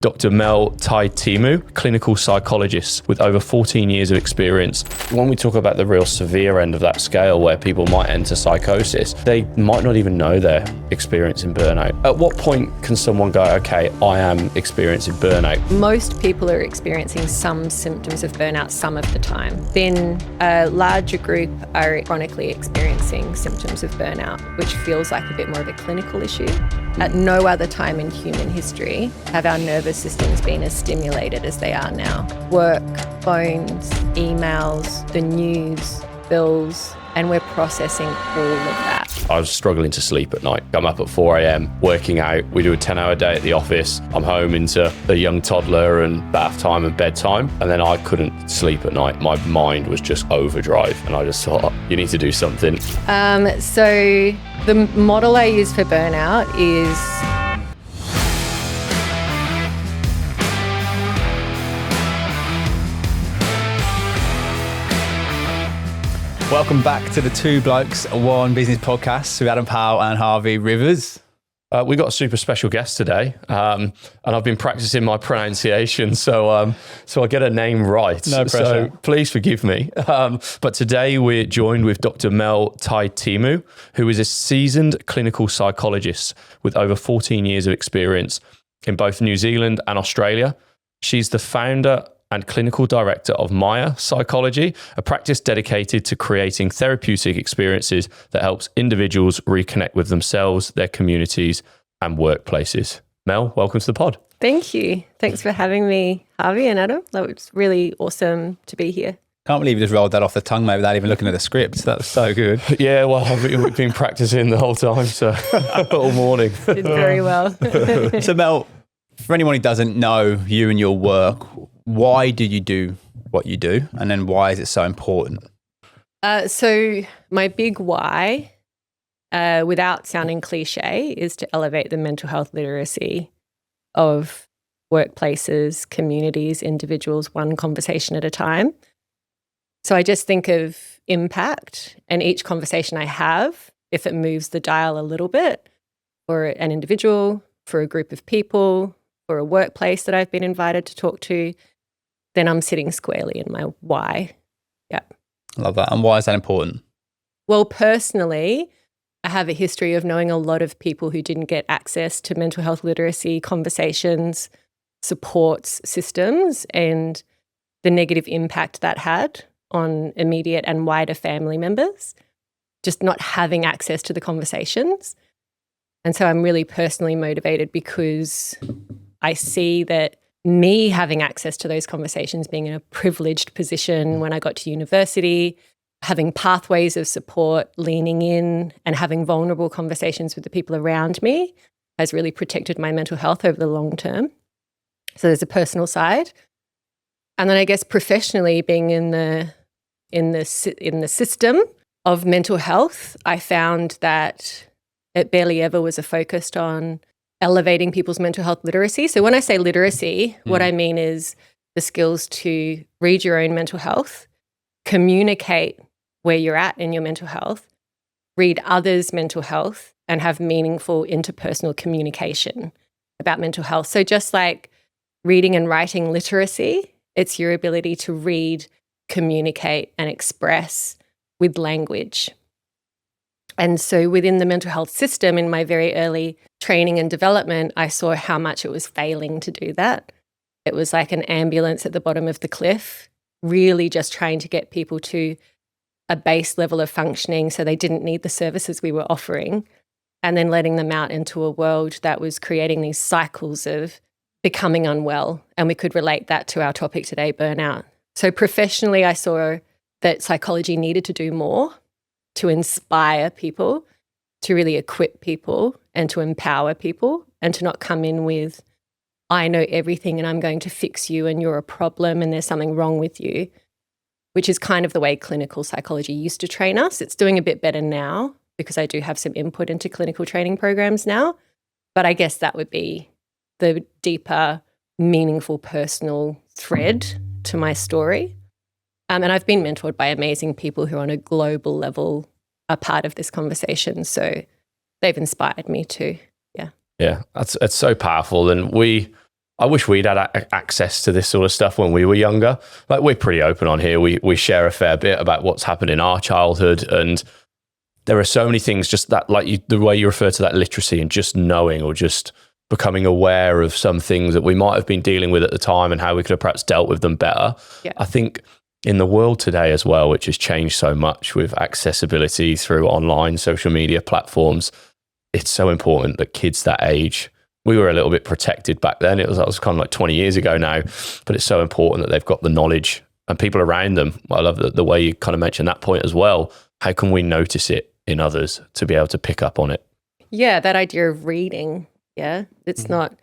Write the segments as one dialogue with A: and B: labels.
A: Dr. Mel Taitimu, clinical psychologist with over 14 years of experience. When we talk about the real severe end of that scale where people might enter psychosis, they might not even know they're experiencing burnout. At what point can someone go, okay, I am experiencing burnout?
B: Most people are experiencing some symptoms of burnout some of the time. Then a larger group are chronically experiencing symptoms of burnout, which feels like a bit more of a clinical issue. At no other time in human history have our nervous systems been as stimulated as they are now. Work, phones, emails, the news, bills, and we're processing all of that.
A: I was struggling to sleep at night. I'm up at 4 a.m, working out. We do a 10-hour day at the office. I'm home into a young toddler and bath time and bedtime. And then I couldn't sleep at night. My mind was just overdrive. And I just thought, you need to do something.
B: So the model I use for burnout is
C: welcome back to the Two Blokes One Business podcast with Adam Powell and Harvey Rivers.
A: We got a super special guest today, and I've been practicing my pronunciation, so I get a name right.
C: No pressure.
A: So please forgive me. But today we're joined with Dr. Mel Taitimu, who is a seasoned clinical psychologist with over 14 years of experience in both New Zealand and Australia. She's the founder and clinical director of Maya Psychology, a practice dedicated to creating therapeutic experiences that helps individuals reconnect with themselves, their communities, and workplaces. Mel, welcome to the pod.
B: Thank you. Thanks for having me, Harvey and Adam. That was really awesome to be here.
C: Can't believe you just rolled that off the tongue, mate, without even looking at the script. That was so good.
A: Yeah, well, we've been practicing the whole time, so all morning.
B: Did very well.
C: So Mel, for anyone who doesn't know you and your work, why do you do what you do? And then why is it so important?
B: So my big why, without sounding cliche, is to elevate the mental health literacy of workplaces, communities, individuals, one conversation at a time. So I just think of impact, and each conversation I have, if it moves the dial a little bit for an individual, for a group of people, for a workplace that I've been invited to talk to, then I'm sitting squarely in my why. Yeah.
C: I love that. And why is that important?
B: Well, personally, I have a history of knowing a lot of people who didn't get access to mental health literacy conversations, supports, systems, and the negative impact that had on immediate and wider family members, just not having access to the conversations. And so I'm really personally motivated because I see that me having access to those conversations, being in a privileged position when I got to university, having pathways of support, leaning in and having vulnerable conversations with the people around me has really protected my mental health over the long term. So there's a personal side. And then I guess professionally, being in the system of mental health, I found that it barely ever was a focus on elevating people's mental health literacy. So when I say literacy, what I mean is the skills to read your own mental health, communicate where you're at in your mental health, read others' mental health, and have meaningful interpersonal communication about mental health. So just like reading and writing literacy, it's your ability to read, communicate, and express with language. And so within the mental health system, in my very early training and development, I saw how much it was failing to do that. It was like an ambulance at the bottom of the cliff, really just trying to get people to a base level of functioning so they didn't need the services we were offering, and then letting them out into a world that was creating these cycles of becoming unwell. And we could relate that to our topic today, burnout. So professionally, I saw that psychology needed to do more to inspire people, to really equip people and to empower people, and to not come in with, I know everything and I'm going to fix you and you're a problem and there's something wrong with you, which is kind of the way clinical psychology used to train us. It's doing a bit better now because I do have some input into clinical training programs now, but I guess that would be the deeper, meaningful, personal thread to my story. And I've been mentored by amazing people who on a global level are part of this conversation. So they've inspired me too. Yeah.
A: Yeah, it's so powerful. And I wish we'd had access to this sort of stuff when we were younger. Like, we're pretty open on here. We share a fair bit about what's happened in our childhood, and there are so many things just that, like the way you refer to that literacy and just knowing or just becoming aware of some things that we might have been dealing with at the time and how we could have perhaps dealt with them better.
B: Yeah.
A: I think in the world today as well, which has changed so much with accessibility through online social media platforms, it's so important that kids that age, we were a little bit protected back then. That was kind of like 20 years ago now, but it's so important that they've got the knowledge and people around them. I love the way you kind of mentioned that point as well. How can we notice it in others to be able to pick up on it?
B: Yeah, that idea of reading. Yeah, it's not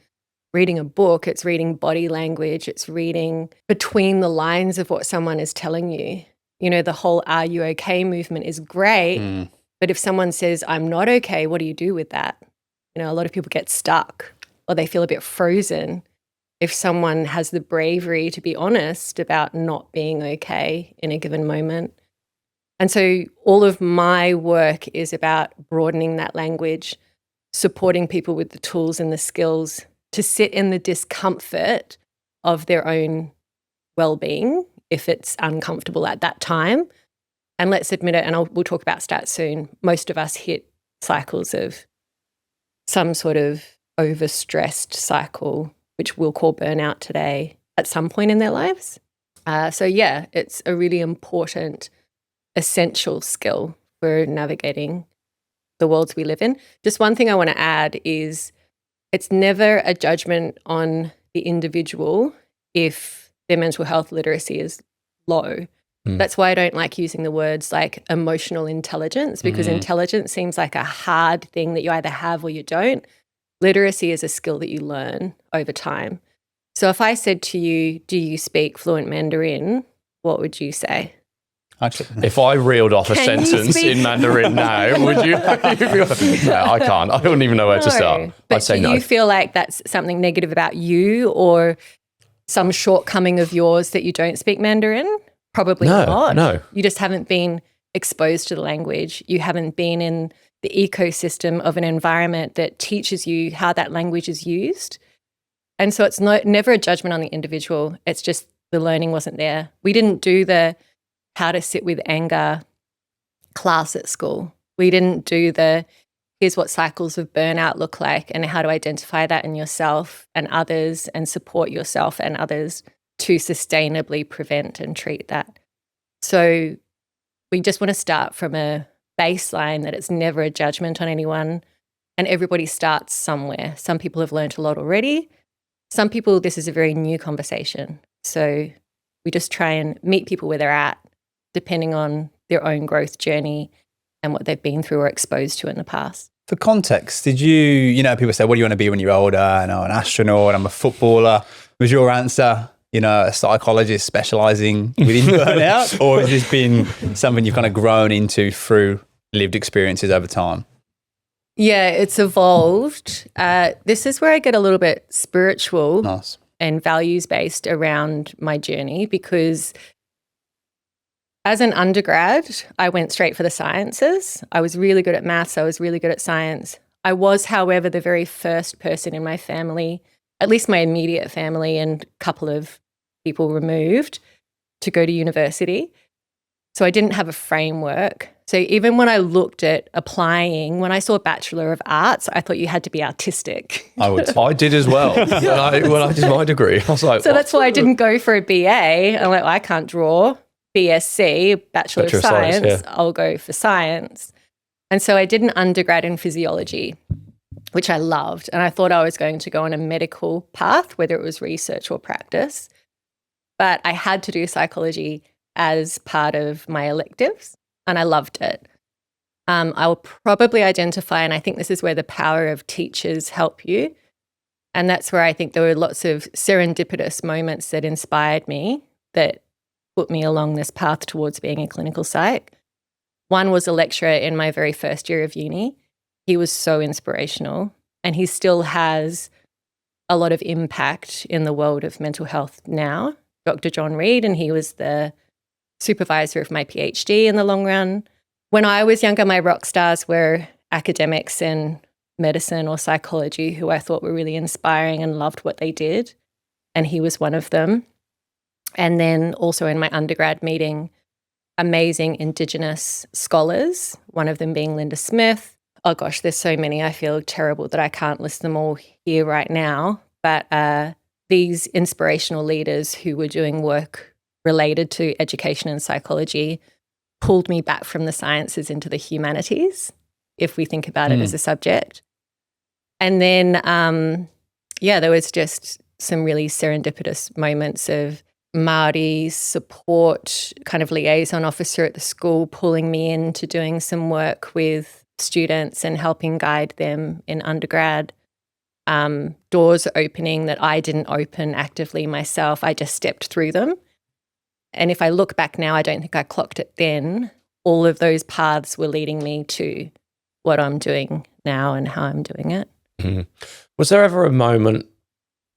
B: reading a book, it's reading body language, it's reading between the lines of what someone is telling you. You know, the whole "Are you okay?" movement is great, but if someone says, "I'm not okay," what do you do with that? You know, a lot of people get stuck or they feel a bit frozen if someone has the bravery to be honest about not being okay in a given moment. And so all of my work is about broadening that language, supporting people with the tools and the skills to sit in the discomfort of their own well-being if it's uncomfortable at that time. And let's admit it, and we'll talk about stats soon, most of us hit cycles of some sort of overstressed cycle, which we'll call burnout today, at some point in their lives. So yeah, it's a really important, essential skill for navigating the worlds we live in. Just one thing I want to add is it's never a judgment on the individual if their mental health literacy is low. That's why I don't like using the words like emotional intelligence, because intelligence seems like a hard thing that you either have or you don't. Literacy is a skill that you learn over time. So if I said to you, do you speak fluent Mandarin? What would you say?
C: Actually,
A: If I reeled off a sentence in Mandarin now, would you? No, I can't. I don't even know where to start.
B: But
A: I'd say
B: do
A: no.
B: you feel like that's something negative about you or some shortcoming of yours that you don't speak Mandarin? Probably not.
A: No.
B: You just haven't been exposed to the language. You haven't been in the ecosystem of an environment that teaches you how that language is used. And so it's never a judgment on the individual. It's just the learning wasn't there. We didn't do the how to sit with anger class at school. We didn't do the here's what cycles of burnout look like and how to identify that in yourself and others and support yourself and others to sustainably prevent and treat that. So we just want to start from a baseline that it's never a judgment on anyone and everybody starts somewhere. Some people have learned a lot already. Some people, this is a very new conversation. So we just try and meet people where they're at, depending on their own growth journey and what they've been through or exposed to in the past.
C: for context, did you know, people say, what do you want to be when you're older? I know, an astronaut, I'm a footballer. Was your answer, a psychologist specializing within burnout? Or has this been something you've kind of grown into through lived experiences over time?
B: Yeah, it's evolved. This is where I get a little bit spiritual
C: Nice.
B: and values-based around my journey, because as an undergrad, I went straight for the sciences. I was really good at maths. I was really good at science. I was, however, the very first person in my family, at least my immediate family and a couple of people removed, to go to university. So I didn't have a framework. So even when I looked at applying, when I saw Bachelor of Arts, I thought you had to be artistic.
A: I did as well. when I did my degree, I was like,
B: so that's why I didn't go for a BA. I'm like, well, I can't draw. BSc, Bachelor of Science,
A: yeah.
B: I'll go for science. And so I did an undergrad in physiology, which I loved. And I thought I was going to go on a medical path, whether it was research or practice. But I had to do psychology as part of my electives, and I loved it. I will probably identify, and I think this is where the power of teachers help you. And that's where I think there were lots of serendipitous moments that inspired me, that put me along this path towards being a clinical psych. One was a lecturer in my very first year of uni. He was so inspirational, and he still has a lot of impact in the world of mental health now, Dr. John Reed, and he was the supervisor of my PhD in the long run. When I was younger, my rock stars were academics in medicine or psychology who I thought were really inspiring and loved what they did. and he was one of them. And then also in my undergrad meeting, amazing Indigenous scholars, one of them being Linda Smith. Oh gosh, there's so many. I feel terrible that I can't list them all here right now. But these inspirational leaders who were doing work related to education and psychology pulled me back from the sciences into the humanities, if we think about it as a subject. And then, there was just some really serendipitous moments of Māori support, kind of liaison officer at the school, pulling me into doing some work with students and helping guide them in undergrad. Doors opening that I didn't open actively myself. I just stepped through them. And if I look back now, I don't think I clocked it then. All of those paths were leading me to what I'm doing now and how I'm doing it.
A: Mm-hmm. Was there ever a moment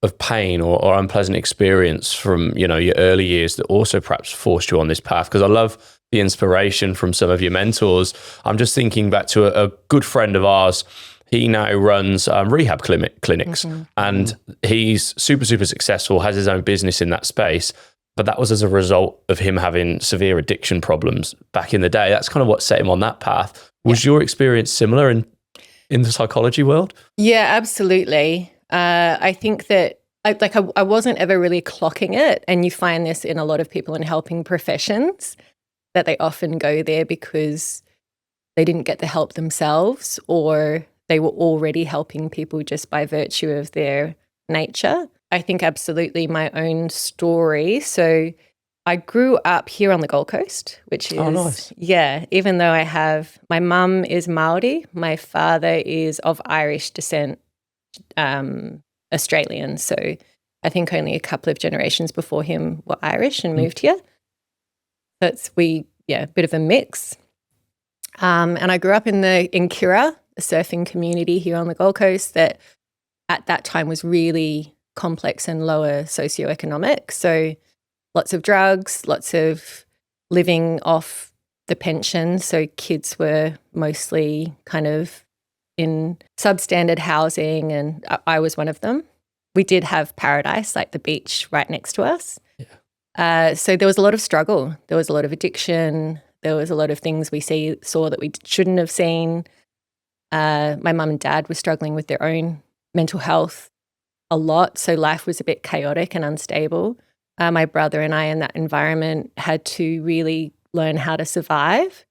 A: of pain or unpleasant experience from, your early years that also perhaps forced you on this path? Because I love the inspiration from some of your mentors. I'm just thinking back to a good friend of ours. He now runs rehab clinics, and he's super, super successful, has his own business in that space. But that was as a result of him having severe addiction problems back in the day. That's kind of what set him on that path. Was your experience similar in the psychology world?
B: Yeah, absolutely. I think that I wasn't ever really clocking it. And you find this in a lot of people in helping professions, that they often go there because they didn't get the help themselves, or they were already helping people just by virtue of their nature. I think absolutely my own story. So I grew up here on the Gold Coast, which is,
A: nice.
B: Yeah, even though my mum is Māori, my father is of Irish descent, Australian. So I think only a couple of generations before him were Irish and moved here. So a bit of a mix. And I grew up in Kira, a surfing community here on the Gold Coast that at that time was really complex and lower socioeconomic. So lots of drugs, lots of living off the pension. So kids were mostly kind of in substandard housing, and I was one of them. We did have paradise, like the beach right next to us. Yeah. So there was a lot of struggle. There was a lot of addiction. There was a lot of things we saw that we shouldn't have seen. My mum and dad were struggling with their own mental health a lot. So life was a bit chaotic and unstable. My brother and I in that environment had to really learn how to survive.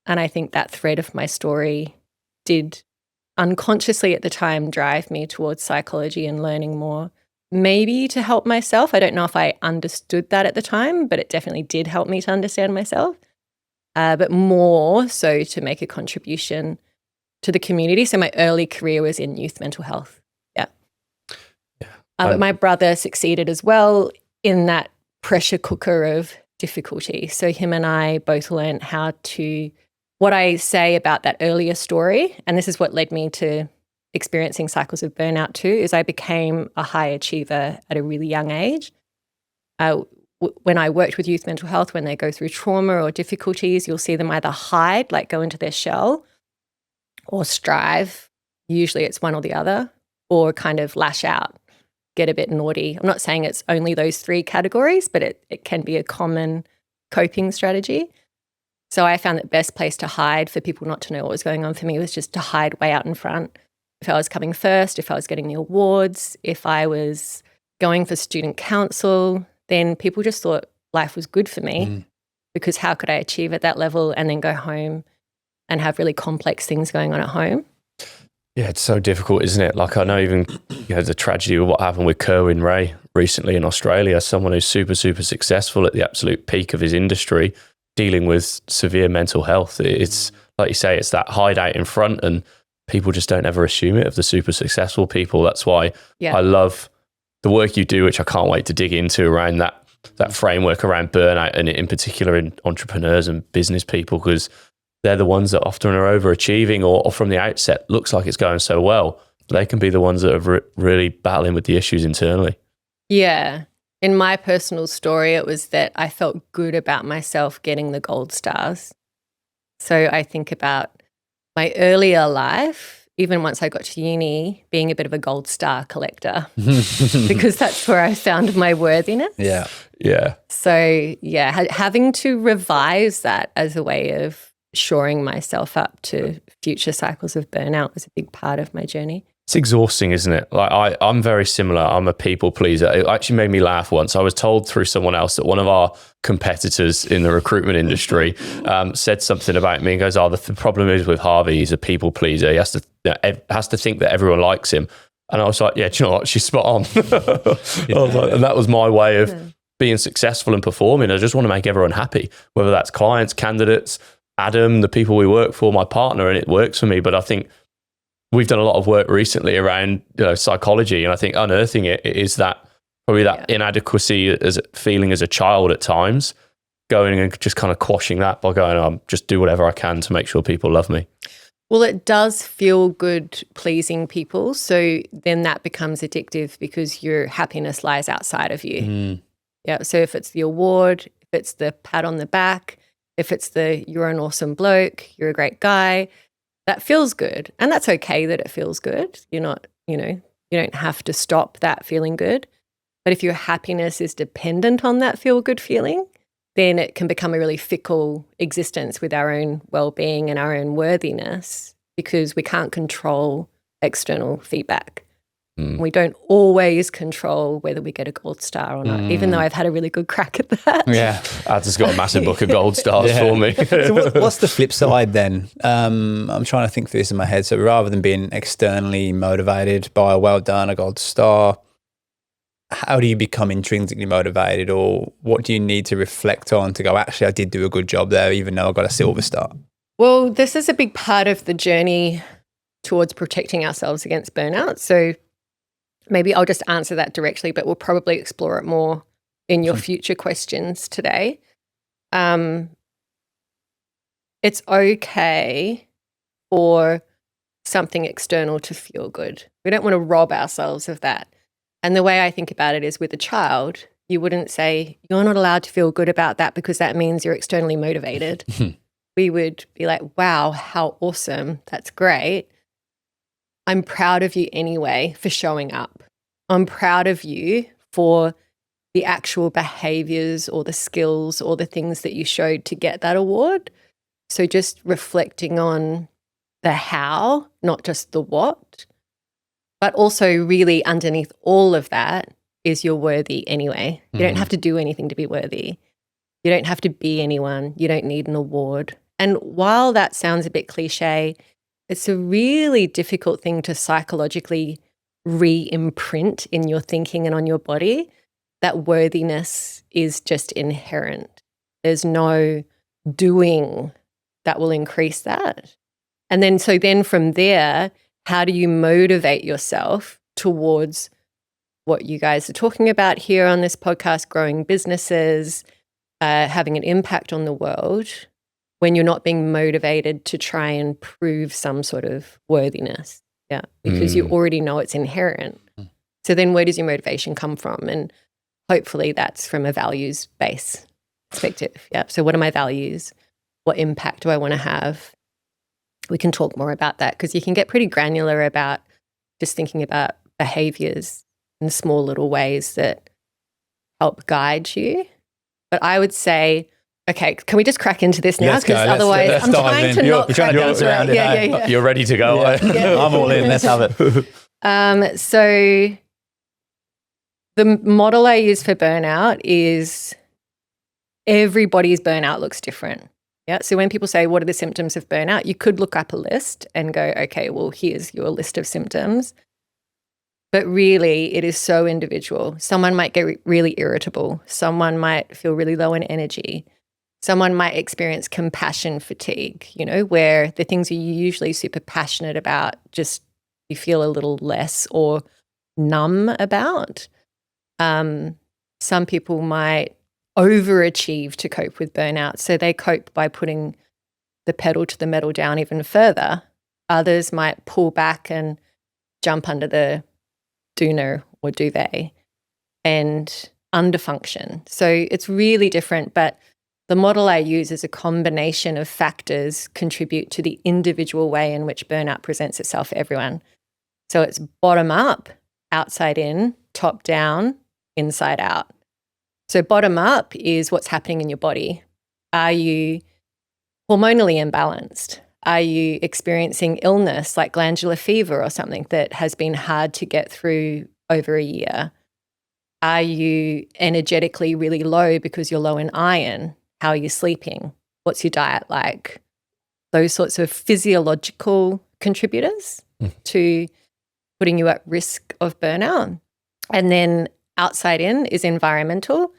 B: And I think that thread of my story did unconsciously at the time drive me towards psychology and learning more, maybe to help myself. I don't know if I understood that at the time, but it definitely did help me to understand myself, but more so to make a contribution to the community. So my early career was in youth mental health. But my brother succeeded as well in that pressure cooker of difficulty. So him and I both learned how to, what I say about that earlier story, and this is what led me to experiencing cycles of burnout too, is I became a high achiever at a really young age. When I worked with youth mental health, when they go through trauma or difficulties, you'll see them either hide, like go into their shell, or strive. Usually it's one or the other, or kind of lash out, get a bit naughty. I'm not saying it's only those three categories, but it can be a common coping strategy. So I found that best place to hide for people not to know what was going on for me was just to hide way out in front. If I was coming first, if I was getting the awards, if I was going for student council, then people just thought life was good for me because how could I achieve at that level and then go home and have really complex things going on at home?
A: Yeah, it's so difficult, isn't it? Like I know even the tragedy of what happened with Kerwin Ray recently in Australia, someone who's super, super successful at the absolute peak of his industry, dealing with severe mental health. It's like you say, it's that hideout in front, and people just don't ever assume it of the super successful people. That's why I love the work you do, which I can't wait to dig into around that framework around burnout, and in particular in entrepreneurs and business people, because they're the ones that often are overachieving or from the outset looks like it's going so well. They can be the ones that are really battling with the issues internally.
B: Yeah. In my personal story, it was that I felt good about myself getting the gold stars. So I think about my earlier life even once I got to uni, being a bit of a gold star collector because that's where I found my worthiness.
C: Yeah.
A: Yeah.
B: So, yeah, having to revise that as a way of shoring myself up to future cycles of burnout was a big part of my journey.
A: It's exhausting, isn't it? Like I'm very similar. I'm a people pleaser. It actually made me laugh once. I was told through someone else that one of our competitors in the recruitment industry said something about me and goes, "Oh, the problem is with Harvey. He's a people pleaser. He has to think that everyone likes him." And I was like, "Yeah, do you know what? She's spot on." I was like, and that was my way of being successful and performing. I just want to make everyone happy, whether that's clients, candidates, Adam, the people we work for, my partner, and it works for me. But I think we've done a lot of work recently around psychology, and I think unearthing it is that probably that inadequacy as feeling as a child at times, going and just kind of quashing that by going, just do whatever I can to make sure people love me.
B: Well, it does feel good pleasing people, so then that becomes addictive because your happiness lies outside of you. Yeah. So if it's the award, if it's the pat on the back, if it's the you're an awesome bloke, you're a great guy, that feels good. And that's okay that it feels good. You're not, you don't have to stop that feeling good. But if your happiness is dependent on that feel good feeling, then it can become a really fickle existence with our own well-being and our own worthiness because we can't control external feedback. We don't always control whether we get a gold star or not, even though I've had a really good crack at that.
C: Yeah.
A: I've just got a massive book of gold stars for me.
C: So what's the flip side then? I'm trying to think through this in my head. So rather than being externally motivated by a well done, a gold star, how do you become intrinsically motivated, or what do you need to reflect on to go, actually, I did do a good job there, even though I got a silver star?
B: Well, this is a big part of the journey towards protecting ourselves against burnout. So maybe I'll just answer that directly, but we'll probably explore it more in your future questions today. It's okay for something external to feel good. We don't want to rob ourselves of that. And the way I think about it is with a child, you wouldn't say, you're not allowed to feel good about that because that means you're externally motivated. We would be like, wow, how awesome. That's great. I'm proud of you anyway for showing up. I'm proud of you for the actual behaviors or the skills or the things that you showed to get that award. So just reflecting on the how, not just the what, but also really underneath all of that is you're worthy anyway. You don't have to do anything to be worthy. You don't have to be anyone. You don't need an award. And while that sounds a bit cliche, it's a really difficult thing to psychologically re-imprint in your thinking and on your body. That worthiness is just inherent. There's no doing that will increase that. And then from there, how do you motivate yourself towards what you guys are talking about here on this podcast, growing businesses, having an impact on the world, when you're not being motivated to try and prove some sort of worthiness? Yeah, because you already know it's inherent. So then where does your motivation come from? And hopefully that's from a values-based perspective. Yeah, so what are my values? What impact do I want to have? We can talk more about that because you can get pretty granular about just thinking about behaviors in small little ways that help guide you. But I would say, okay, can we just crack into this now? Because otherwise I'm trying to not crack into it. Yeah.
A: You're ready to go.
C: Yeah. I'm all in. Let's have it.
B: So the model I use for burnout is everybody's burnout looks different. Yeah. So when people say, what are the symptoms of burnout? You could look up a list and go, okay, well, here's your list of symptoms. But really, it is so individual. Someone might get really irritable. Someone might feel really low in energy. Someone might experience compassion fatigue, where the things you're usually super passionate about, just you feel a little less or numb about. Some people might overachieve to cope with burnout. So they cope by putting the pedal to the metal down even further. Others might pull back and jump under the doona or duvet and underfunction. So it's really different. But the model I use is a combination of factors contribute to the individual way in which burnout presents itself for everyone. So it's bottom up, outside in, top down, inside out. So bottom up is what's happening in your body. Are you hormonally imbalanced? Are you experiencing illness like glandular fever or something that has been hard to get through over a year? Are you energetically really low because you're low in iron? How are you sleeping? What's your diet like? Those sorts of physiological contributors to putting you at risk of burnout. And then outside in is environmental.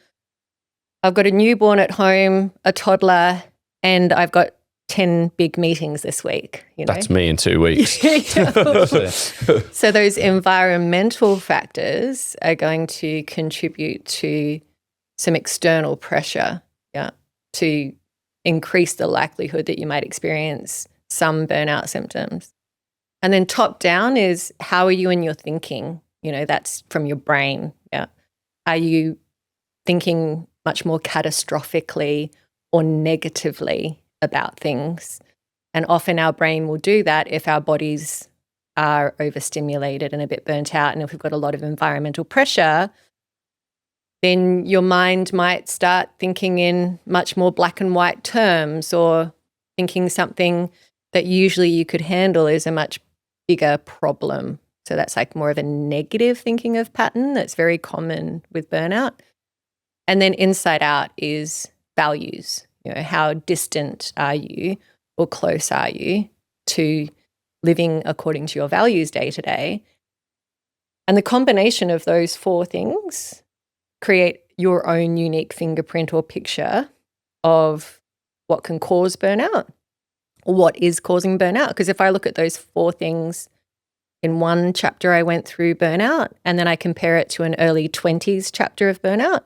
B: I've got a newborn at home, a toddler, and I've got 10 big meetings this week.
A: That's me in 2 weeks.
B: So those environmental factors are going to contribute to some external pressure, to increase the likelihood that you might experience some burnout symptoms. And then top down is how are you in your thinking? That's from your brain. Yeah. Are you thinking much more catastrophically or negatively about things? And often our brain will do that if our bodies are overstimulated and a bit burnt out. And if we've got a lot of environmental pressure, then your mind might start thinking in much more black and white terms, or thinking something that usually you could handle is a much bigger problem. So that's like more of a negative thinking of pattern that's very common with burnout. And then inside out is values. How distant are you or close are you to living according to your values day to day? And the combination of those four things create your own unique fingerprint or picture of what can cause burnout or what is causing burnout. Because if I look at those four things in one chapter, I went through burnout, and then I compare it to an early 20s chapter of burnout,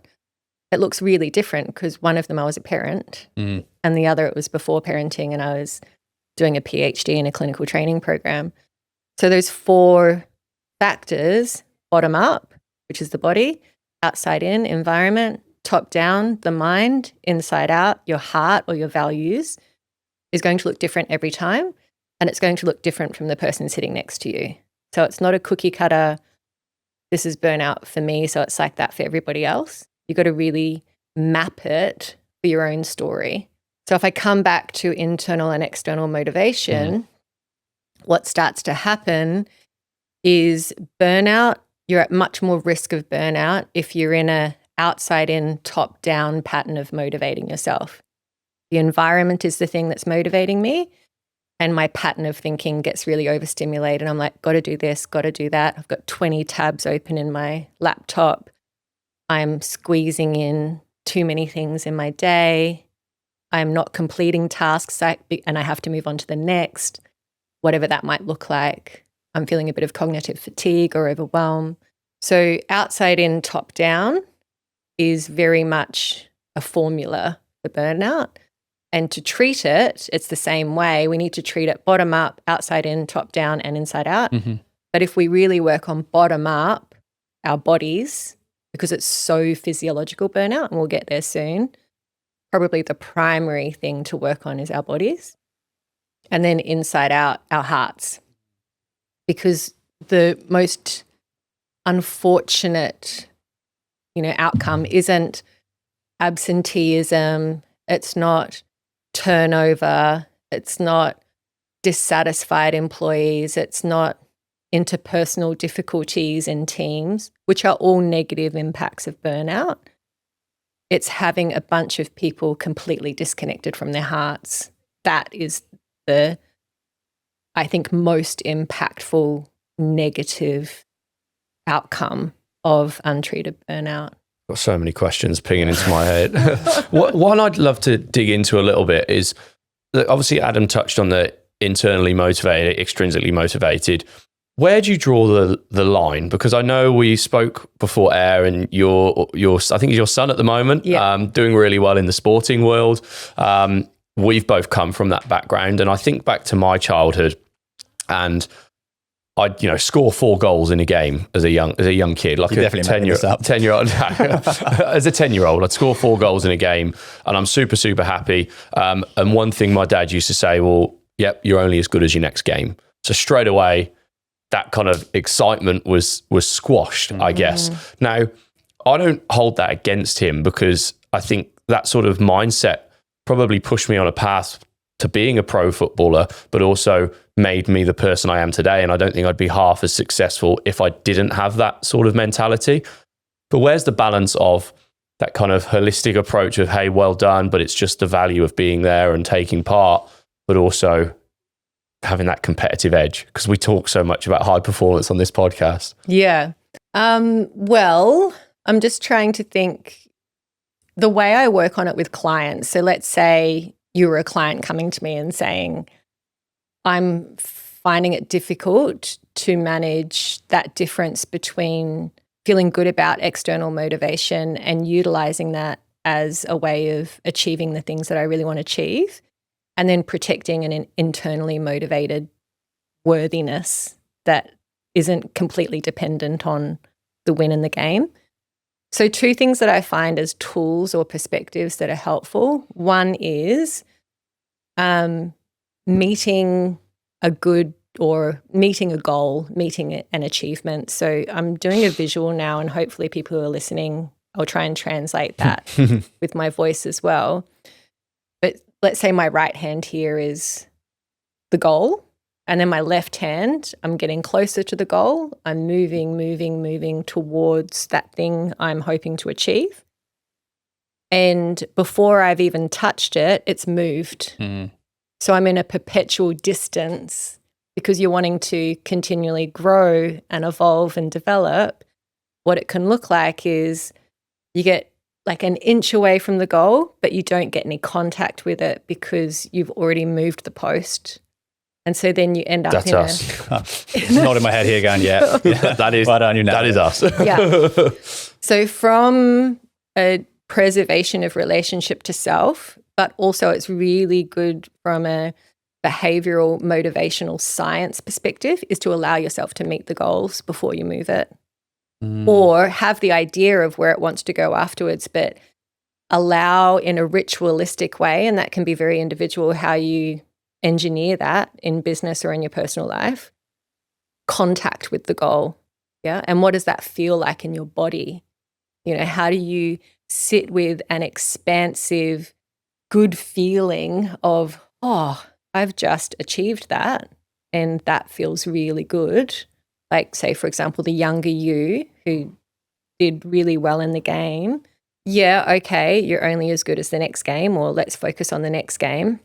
B: it looks really different, because one of them I was a parent and the other it was before parenting and I was doing a PhD in a clinical training program. So those four factors, bottom up, which is the body, outside in, environment, top down, the mind, inside out, your heart or your values, is going to look different every time, and it's going to look different from the person sitting next to you. So it's not a cookie cutter, this is burnout for me, so it's like that for everybody else. You've got to really map it for your own story. So if I come back to internal and external motivation, what starts to happen is burnout. You're at much more risk of burnout if you're in a outside in, top down pattern of motivating yourself. The environment is the thing that's motivating me, and my pattern of thinking gets really overstimulated. I'm like, got to do this, got to do that. I've got 20 tabs open in my laptop. I'm squeezing in too many things in my day. I'm not completing tasks and I have to move on to the next, whatever that might look like. I'm feeling a bit of cognitive fatigue or overwhelm. So outside in, top down is very much a formula for burnout. And to treat it, it's the same way. We need to treat it bottom up, outside in, top down, and inside out. But if we really work on bottom up, our bodies, because it's so physiological burnout, and we'll get there soon, probably the primary thing to work on is our bodies. And then inside out, our hearts. Because the most unfortunate, outcome isn't absenteeism, it's not turnover, it's not dissatisfied employees, it's not interpersonal difficulties in teams, which are all negative impacts of burnout. It's having a bunch of people completely disconnected from their hearts. That is the, I think, most impactful negative outcome of untreated burnout.
A: Got so many questions pinging into my head. One I'd love to dig into a little bit is, obviously Adam touched on the internally motivated, extrinsically motivated. Where do you draw the line? Because I know we spoke before air, and your I think it's your son at the moment, doing really well in the sporting world. We've both come from that background, and I think back to my childhood, and I'd score 4 goals in a game as a young kid, like
C: You're
A: a
C: definitely making this up.
A: 10-year-old. As a 10-year-old, I'd score 4 goals in a game, and I'm super, super happy. And one thing my dad used to say, well, yep, you're only as good as your next game. So straight away, that kind of excitement was squashed, I guess. Now, I don't hold that against him, because I think that sort of mindset probably pushed me on a path to being a pro footballer, but also made me the person I am today. And I don't think I'd be half as successful if I didn't have that sort of mentality. But where's the balance of that kind of holistic approach of, hey, well done, but it's just the value of being there and taking part, but also having that competitive edge? Because we talk so much about high performance on this podcast.
B: Yeah. Well, I'm just trying to think the way I work on it with clients. So let's say you were a client coming to me and saying, I'm finding it difficult to manage that difference between feeling good about external motivation and utilizing that as a way of achieving the things that I really want to achieve, and then protecting an internally motivated worthiness that isn't completely dependent on the win in the game. So 2 things that I find as tools or perspectives that are helpful. One is meeting a goal, meeting an achievement. So I'm doing a visual now, and hopefully people who are listening, I'll try and translate that with my voice as well. But let's say my right hand here is the goal, and then my left hand, I'm getting closer to the goal. I'm moving towards that thing I'm hoping to achieve. And before I've even touched it, it's moved. So I'm in a perpetual distance, because you're wanting to continually grow and evolve and develop. What it can look like is you get like an inch away from the goal, but you don't get any contact with it because you've already moved the post. And so then you end up
A: That's
B: in
A: us.
C: It's not in my head here going, yeah.
A: That is,
C: well done, you know
A: that is us.
B: Yeah. So from a preservation of relationship to self, but also it's really good from a behavioral motivational science perspective, is to allow yourself to meet the goals before you move it, or have the idea of where it wants to go afterwards, but allow in a ritualistic way, and that can be very individual how you engineer that in business or in your personal life, contact with the goal. Yeah. And what does that feel like in your body? How do you sit with an expansive, good feeling of, oh, I've just achieved that, and that feels really good. Like, say, for example, the younger you who did really well in the game. Yeah, okay, you're only as good as the next game, or let's focus on the next game.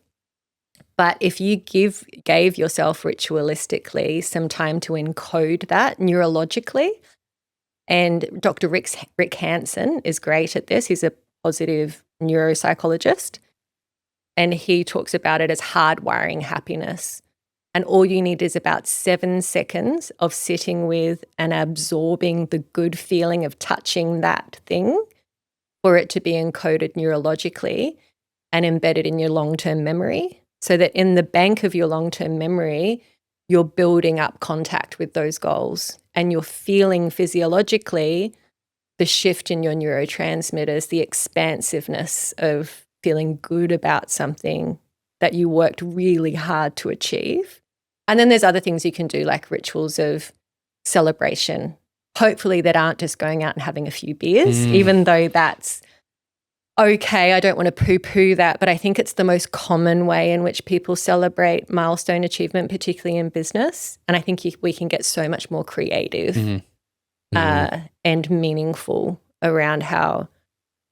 B: But if you gave yourself ritualistically some time to encode that neurologically, and Dr. Rick Hansen is great at this. He's a positive neuropsychologist, and he talks about it as hardwiring happiness. And all you need is about 7 seconds of sitting with and absorbing the good feeling of touching that thing for it to be encoded neurologically and embedded in your long-term memory, so that in the bank of your long-term memory, you're building up contact with those goals, and you're feeling physiologically the shift in your neurotransmitters, the expansiveness of feeling good about something that you worked really hard to achieve. And then there's other things you can do, like rituals of celebration, hopefully that aren't just going out and having a few beers, even though that's okay. I don't want to poo-poo that, but I think it's the most common way in which people celebrate milestone achievement, particularly in business. And I think we can get so much more creative and meaningful around how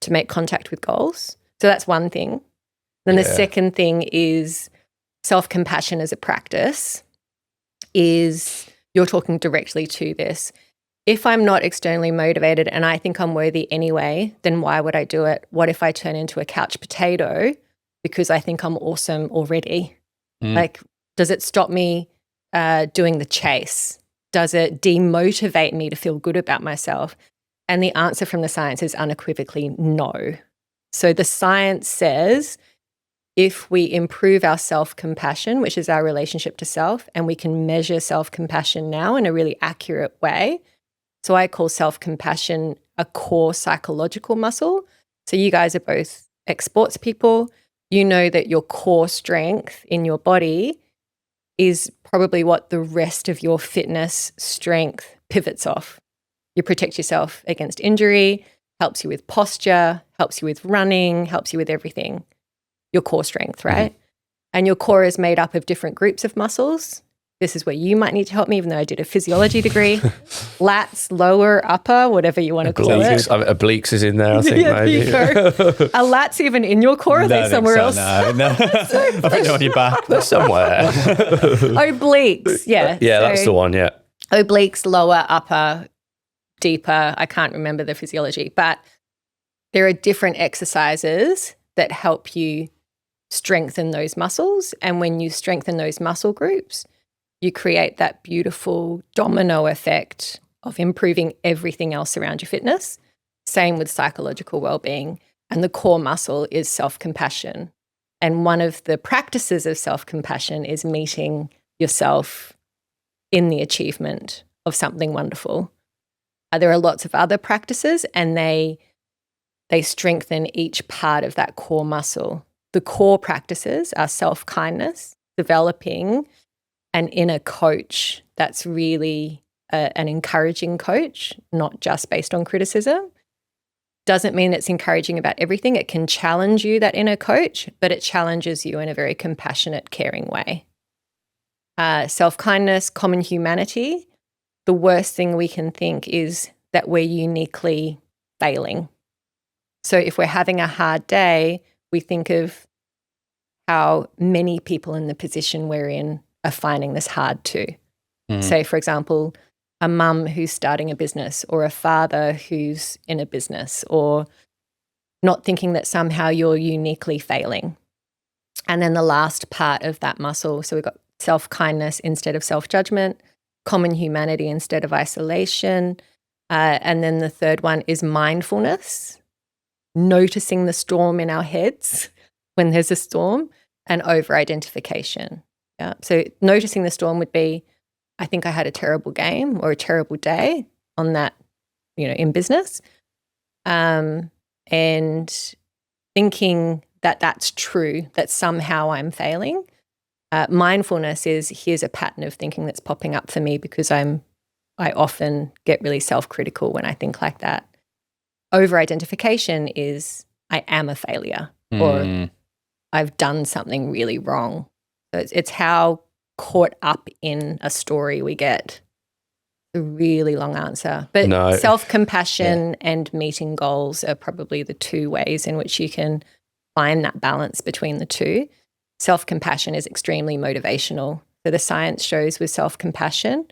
B: to make contact with goals. So that's one thing. Then the second thing is self-compassion as a practice. Is you're talking directly to this. If I'm not externally motivated and I think I'm worthy anyway, then why would I do it? What if I turn into a couch potato because I think I'm awesome already? Like, does it stop me doing the chase? Does it demotivate me to feel good about myself? And the answer from the science is unequivocally no. So the science says if we improve our self-compassion, which is our relationship to self, and we can measure self-compassion now in a really accurate way. So I call self-compassion a core psychological muscle. So you guys are both ex-sports people. You know that your core strength in your body is probably what the rest of your fitness strength pivots off. You protect yourself against injury, helps you with posture, helps you with running, helps you with everything. Your core strength, right? Mm-hmm. And your core is made up of different groups of muscles. This is where you might need to help me, even though I did a physiology degree. Lats, lower, upper, whatever you want to call it.
A: Obliques is in there, I think, maybe.
B: Are lats even in your core? Are they somewhere else?
C: No. I think they're on your back.
A: They're somewhere.
B: Obliques, yeah.
A: Yeah, that's the one, yeah.
B: Obliques, lower, upper, deeper. I can't remember the physiology, but there are different exercises that help you strengthen those muscles. And when you strengthen those muscle groups, you create that beautiful domino effect of improving everything else around your fitness. Same with psychological well-being. And the core muscle is self-compassion. And one of the practices of self-compassion is meeting yourself in the achievement of something wonderful. There are lots of other practices, and they strengthen each part of that core muscle. The core practices are self-kindness, developing an inner coach that's really an encouraging coach, not just based on criticism. Doesn't mean it's encouraging about everything. It can challenge you, that inner coach, but it challenges you in a very compassionate, caring way. Self-kindness, common humanity. The worst thing we can think is that we're uniquely failing. So if we're having a hard day, we think of how many people in the position we're in are finding this hard too. Say, for example, a mum who's starting a business, or a father who's in a business, or not thinking that somehow you're uniquely failing. And then the last part of that muscle, so we've got self-kindness instead of self-judgment, common humanity instead of isolation. And then the third one is mindfulness, noticing the storm in our heads when there's a storm, and over-identification. Yeah. So noticing the storm would be, I think I had a terrible game or a terrible day on that, in business. And thinking that that's true, that somehow I'm failing. Mindfulness is, here's a pattern of thinking that's popping up for me because I often get really self-critical when I think like that. Over-identification is, I am a failure, or I've done something really wrong. So it's how caught up in a story we get. A really long answer. But self-compassion and meeting goals are probably the two ways in which you can find that balance between the two. Self-compassion is extremely motivational. So the science shows with self-compassion, you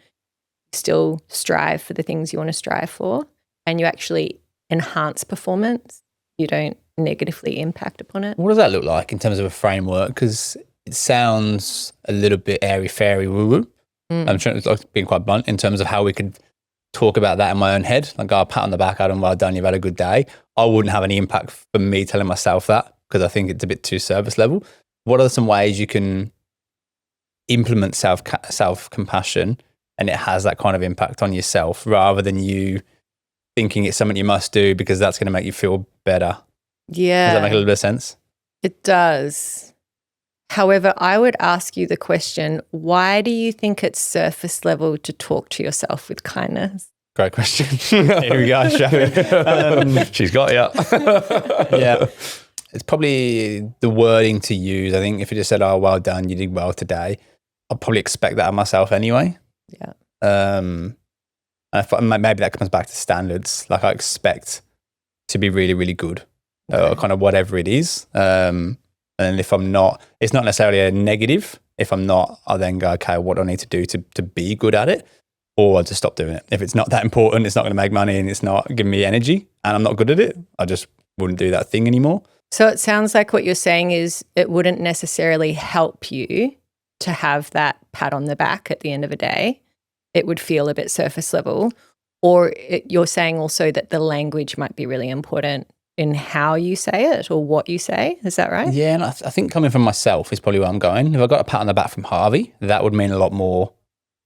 B: still strive for the things you want to strive for, and you actually enhance performance. You don't negatively impact upon it.
C: What does that look like in terms of a framework? Because it sounds a little bit airy-fairy woo-woo. I'm trying to being quite blunt in terms of how we could talk about that in my own head. Like, I'll pat on the back, Adam, well done, you've had a good day. I wouldn't have any impact for me telling myself that, because I think it's a bit too surface level. What are some ways you can implement self-compassion and it has that kind of impact on yourself, rather than you thinking it's something you must do because that's going to make you feel better?
B: Yeah.
C: Does that make a little bit of sense? It
B: does. However, I would ask you the question, why do you think it's surface level to talk to yourself with kindness?
C: Great question. Here we go, Shafi.
A: She's got you.
C: Yeah. It's probably the wording to use. I think if you just said, oh, well done, you did well today, I'd probably expect that of myself anyway.
B: Yeah.
C: Maybe that comes back to standards. Like, I expect to be really, really good, or kind of whatever it is. And if I'm not, it's not necessarily a negative. If I'm not, I'll then go, okay, what do I need to do to be good at it? Or I'll just stop doing it. If it's not that important, it's not going to make money, and it's not giving me energy, and I'm not good at it, I just wouldn't do that thing anymore.
B: So it sounds like what you're saying is it wouldn't necessarily help you to have that pat on the back at the end of a day. It would feel a bit surface level. Or you're saying also that the language might be really important. in how you say it or what you say. Is that right?
C: Yeah, and I think coming from myself is probably where I'm going. If I got a pat on the back from Harvey, that would mean a lot more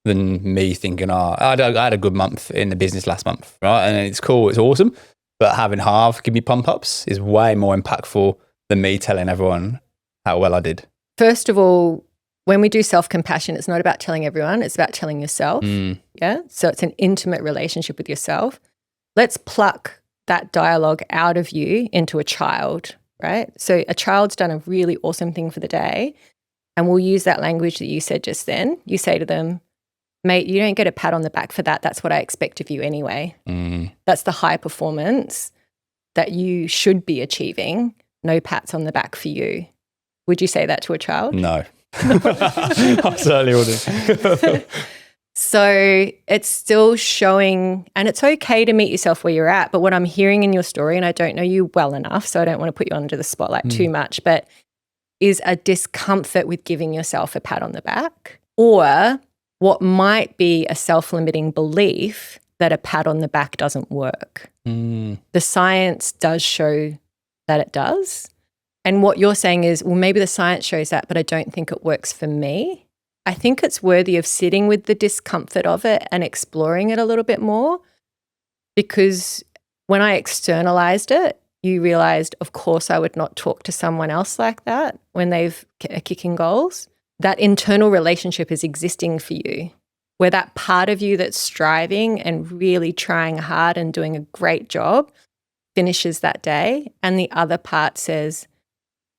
C: than me thinking, I had a good month in the business last month, right? And it's cool, it's awesome. But having Harv give me pump ups is way more impactful than me telling everyone how well I did.
B: First of all, when we do self-compassion, it's not about telling everyone, it's about telling yourself. Yeah. So it's an intimate relationship with yourself. Let's pluck that dialogue out of you into a child, right? So a child's done a really awesome thing for the day, and we'll use that language that you said just then. You say to them, mate, you don't get a pat on the back for that. That's what I expect of you anyway. That's the high performance that you should be achieving. No pats on the back for you. Would you say that to a child?
C: No. I certainly wouldn't.
B: So it's still showing, and it's okay to meet yourself where you're at. But what I'm hearing in your story, and I don't know you well enough, so I don't want to put you under the spotlight too much, but is a discomfort with giving yourself a pat on the back, or what might be a self-limiting belief that a pat on the back doesn't work. The science does show that it does. And what you're saying is, well, maybe the science shows that, but I don't think it works for me. I think it's worthy of sitting with the discomfort of it and exploring it a little bit more, because when I externalized it, you realized, of course, I would not talk to someone else like that when they've kicking goals. That internal relationship is existing for you, where that part of you that's striving and really trying hard and doing a great job finishes that day, and the other part says,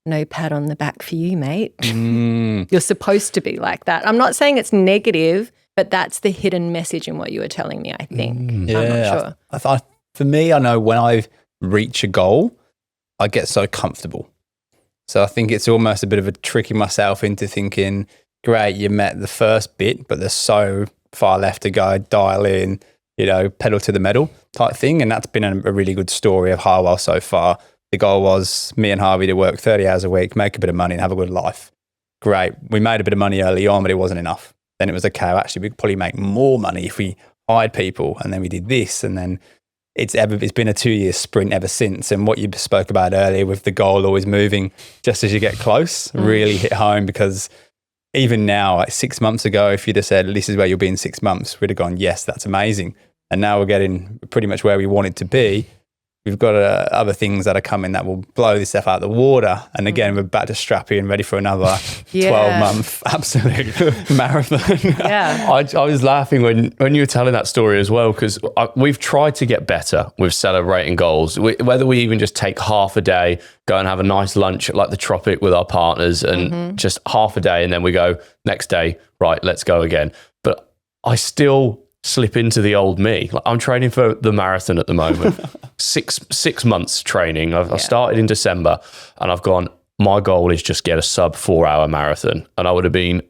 B: no pat on the back for you, mate. You're supposed to be like that. I'm not saying it's negative, but that's the hidden message in what you were telling me, I think.
C: Yeah,
B: I'm not sure.
C: For me, I know when I reach a goal, I get so comfortable. So I think it's almost a bit of a tricking myself into thinking, great, you met the first bit, but there's so far left to go, dial in, pedal to the metal type thing. And that's been a really good story of Harwell so far. The goal was me and Harvey to work 30 hours a week, make a bit of money and have a good life. Great. We made a bit of money early on, but it wasn't enough. Then it was okay, actually, we could probably make more money if we hired people. And then we did this. And then it's been a 2-year sprint ever since. And what you spoke about earlier with the goal always moving just as you get close really hit home, because even now, like 6 months ago, if you'd have said, this is where you'll be in 6 months, we'd have gone, yes, that's amazing. And now we're getting pretty much where we want it to be. We've got other things that are coming that will blow this stuff out of the water. And again, we're back to strappy and ready for another 12-month absolute marathon.
B: Yeah.
A: I was laughing when you were telling that story as well, because we've tried to get better with celebrating goals. Whether we even just take half a day, go and have a nice lunch at like the Tropic with our partners and just half a day, and then we go next day, right, let's go again. But I still slip into the old me. Like, I'm training for the marathon at the moment. six months training. I started in December, and I've gone, my goal is just get a sub 4-hour marathon. And I would have been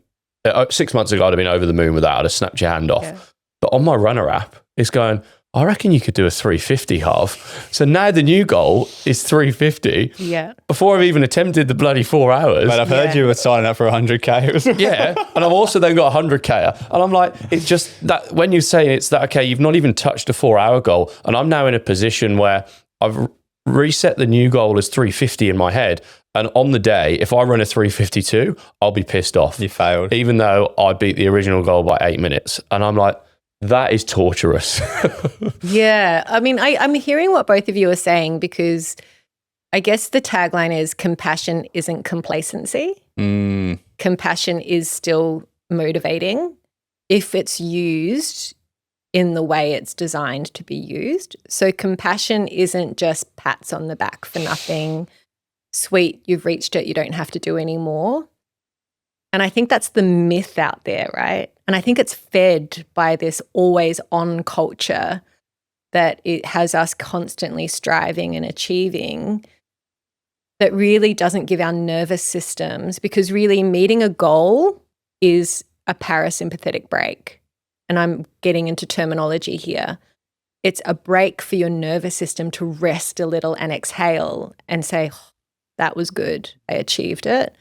A: 6 months ago, I'd have been over the moon with that. I'd have snapped your hand off. Yeah. But on my runner app, it's going, I reckon you could do a 350 half. So now the new goal is 350.
B: Yeah.
A: Before I've even attempted the bloody 4 hours.
C: But I've heard you were signing up for 100K.
A: Yeah. And I've also then got 100K. And I'm like, it's just that when you say it's that, okay, you've not even touched a 4-hour goal. And I'm now in a position where I've reset the new goal as 350 in my head. And on the day, if I run a 352, I'll be pissed off.
C: You failed.
A: Even though I beat the original goal by 8 minutes. And I'm like, that is torturous.
B: Yeah. I mean, I'm hearing what both of you are saying, because I guess the tagline is compassion isn't complacency. Compassion is still motivating if it's used in the way it's designed to be used. So compassion isn't just pats on the back for nothing. Sweet, you've reached it, you don't have to do any more. And I think that's the myth out there, right? And I think it's fed by this always on culture that it has us constantly striving and achieving, that really doesn't give our nervous systems, because really meeting a goal is a parasympathetic break. And I'm getting into terminology here. It's a break for your nervous system to rest a little and exhale and say, oh, that was good, I achieved it.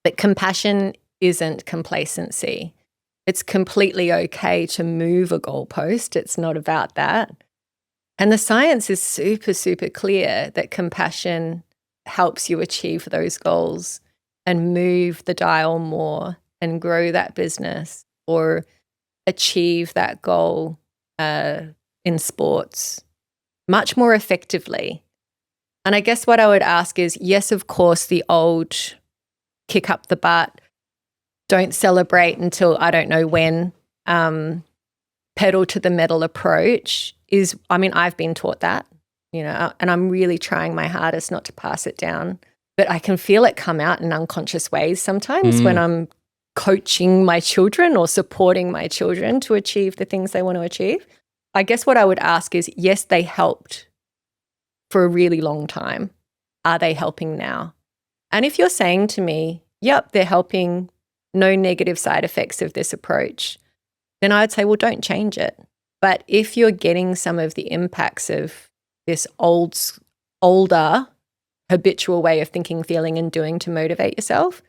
B: But compassion isn't complacency. It's completely okay to move a goalpost. It's not about that. And the science is super, super clear that compassion helps you achieve those goals and move the dial more and grow that business or achieve that goal in sports much more effectively. And I guess what I would ask is, yes, of course, the old kick up the butt, don't celebrate until I don't know when, pedal to the metal approach is, I mean, I've been taught that, you know, and I'm really trying my hardest not to pass it down. But I can feel it come out in unconscious ways sometimes when I'm coaching my children or supporting my children to achieve the things they want to achieve. I guess what I would ask is, yes, they helped for a really long time. Are they helping now? And if you're saying to me, yep, they're helping, no negative side effects of this approach, then I'd say, well, don't change it. But if you're getting some of the impacts of this older habitual way of thinking, feeling, and doing to motivate yourself,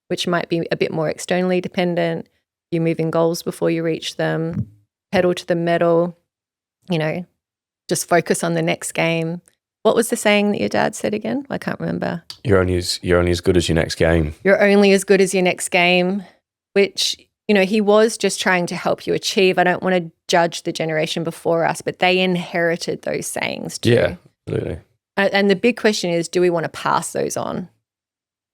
B: which might be a bit more externally dependent, you're moving goals before you reach them, pedal to the metal, you know, just focus on the next game. What was the saying that your dad said again? I can't remember.
A: You're only as good as your next game.
B: You're only as good as your next game, which, you know, he was just trying to help you achieve. I don't want to judge the generation before us, but they inherited those sayings too.
A: Yeah, absolutely.
B: And the big question is, do we want to pass those on?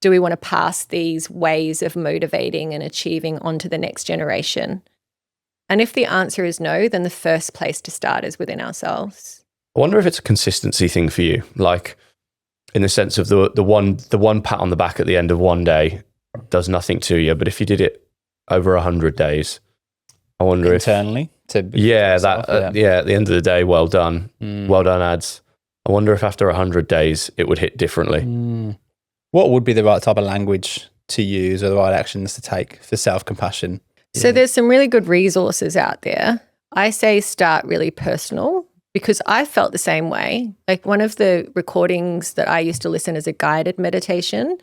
B: Do we want to pass these ways of motivating and achieving onto the next generation? And if the answer is no, then the first place to start is within ourselves.
A: I wonder if it's a consistency thing for you, like in the sense of the one pat on the back at the end of one day does nothing to you, but if you did it over 100 days, I wonder
C: internally
A: at the end of the day, well done, well done, ads. I wonder if after 100 days it would hit differently.
C: What would be the right type of language to use or the right actions to take for self-compassion?
B: So there's some really good resources out there. I say start really personal, because I felt the same way. Like one of the recordings that I used to listen as a guided meditation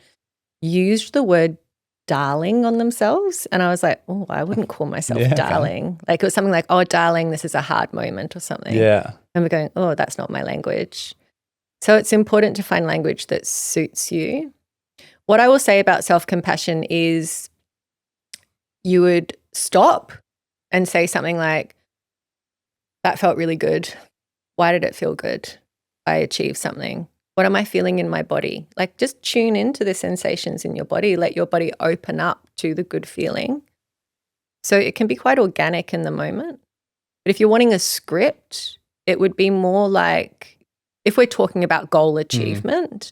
B: used the word darling on themselves. And I was like, oh, I wouldn't call myself darling. Okay. Like it was something like, oh, darling, this is a hard moment or something.
C: Yeah.
B: And we're going, oh, that's not my language. So it's important to find language that suits you. What I will say about self-compassion is you would stop and say something like, that felt really good. Why did it feel good? I achieved something. What am I feeling in my body? Like just tune into the sensations in your body. Let your body open up to the good feeling. So it can be quite organic in the moment. But if you're wanting a script, it would be more like, if we're talking about goal achievement,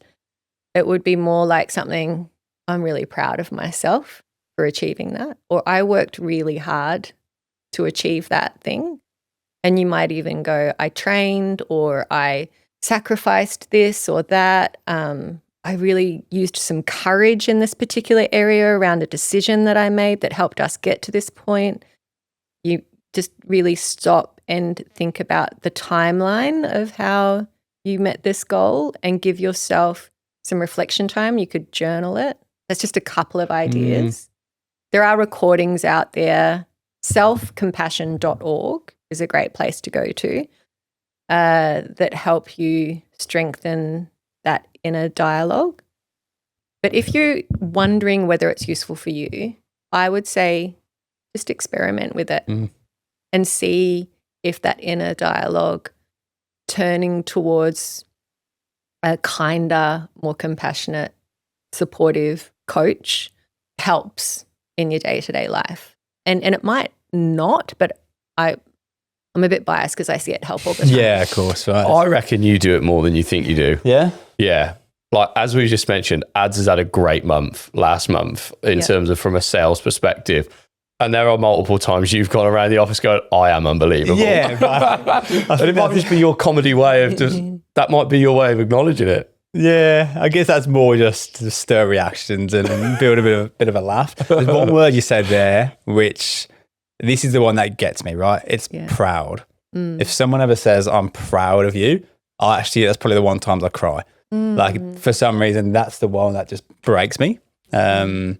B: it would be more like something, I'm really proud of myself for achieving that. Or I worked really hard to achieve that thing. And you might even go, I trained, or I sacrificed this or that. I really used some courage in this particular area around a decision that I made that helped us get to this point. You just really stop and think about the timeline of how you met this goal and give yourself some reflection time. You could journal it. That's just a couple of ideas. There are recordings out there. Selfcompassion.org is a great place to go to that help you strengthen that inner dialogue. But if you're wondering whether it's useful for you, I would say just experiment with it and see if that inner dialogue turning towards a kinder, more compassionate, supportive coach helps in your day-to-day life. And it might not, but I'm a bit biased because I see it help all the time.
C: Yeah, of course. Right.
A: I reckon you do it more than you think you do.
C: Yeah?
A: Yeah. Like, as we just mentioned, ads has had a great month last month in terms of from a sales perspective. And there are multiple times you've gone around the office going, I am unbelievable.
C: Yeah.
A: And it might just be your comedy way of that might be your way of acknowledging it.
C: Yeah, I guess that's more just to stir reactions and build a bit of a laugh. There's one word you said there, which this is the one that gets me, right? It's proud. If someone ever says, I'm proud of you, that's probably the one time I cry. Like for some reason, that's the one that just breaks me. And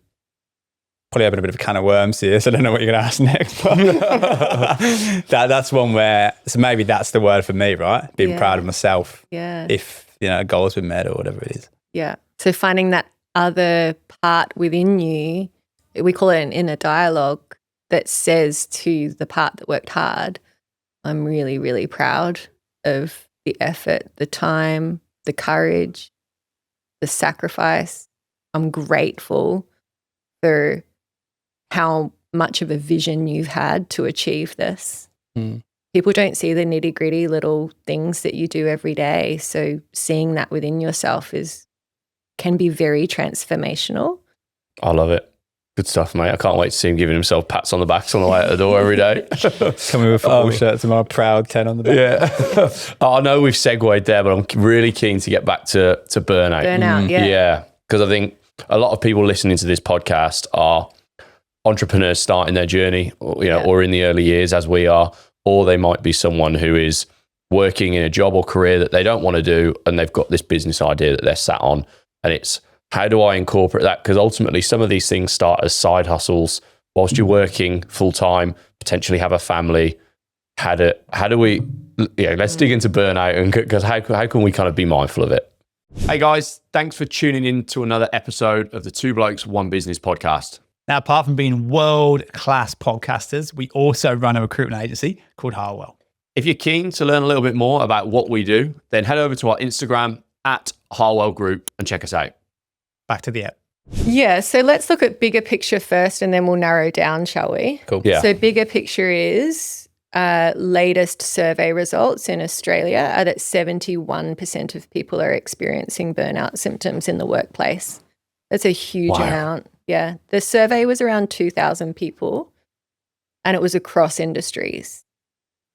C: probably open a bit of a can of worms here, so I don't know what you're going to ask next. But that's one where, so maybe that's the word for me, right? Being proud of myself.
B: Yeah.
C: If, a goal's been met or whatever it is.
B: Yeah. So finding that other part within you, we call it an inner dialogue, that says to the part that worked hard, I'm really, really proud of the effort, the time, the courage, the sacrifice. I'm grateful for how much of a vision you've had to achieve this. People don't see the nitty-gritty little things that you do every day. So seeing that within yourself can be very transformational.
A: I love it. Good stuff, mate. I can't wait to see him giving himself pats on the backs on the way out the door every day.
C: Coming with a football shirt to my proud 10 on the back.
A: Yeah. I know we've segued there, but I'm really keen to get back to burnout.
B: Burnout, yeah.
A: Yeah, because I think a lot of people listening to this podcast are entrepreneurs starting their journey, or in the early years as we are, or they might be someone who is working in a job or career that they don't want to do, and they've got this business idea that they're sat on, and it's, how do I incorporate that? Because ultimately, some of these things start as side hustles whilst you're working full time, potentially have a family. How do we? Let's dig into burnout, and because how can we kind of be mindful of it? Hey guys, thanks for tuning in to another episode of the Two Blokes One Business podcast.
C: Now, apart from being world-class podcasters, we also run a recruitment agency called Harwell.
A: If you're keen to learn a little bit more about what we do, then head over to our Instagram @Harwell Group and check us out.
C: Back to the app.
B: Yeah, so let's look at bigger picture first and then we'll narrow down, shall we?
C: Cool.
A: Yeah.
B: So bigger picture is latest survey results in Australia are that 71% of people are experiencing burnout symptoms in the workplace. That's a huge amount. Yeah. The survey was around 2,000 people and it was across industries.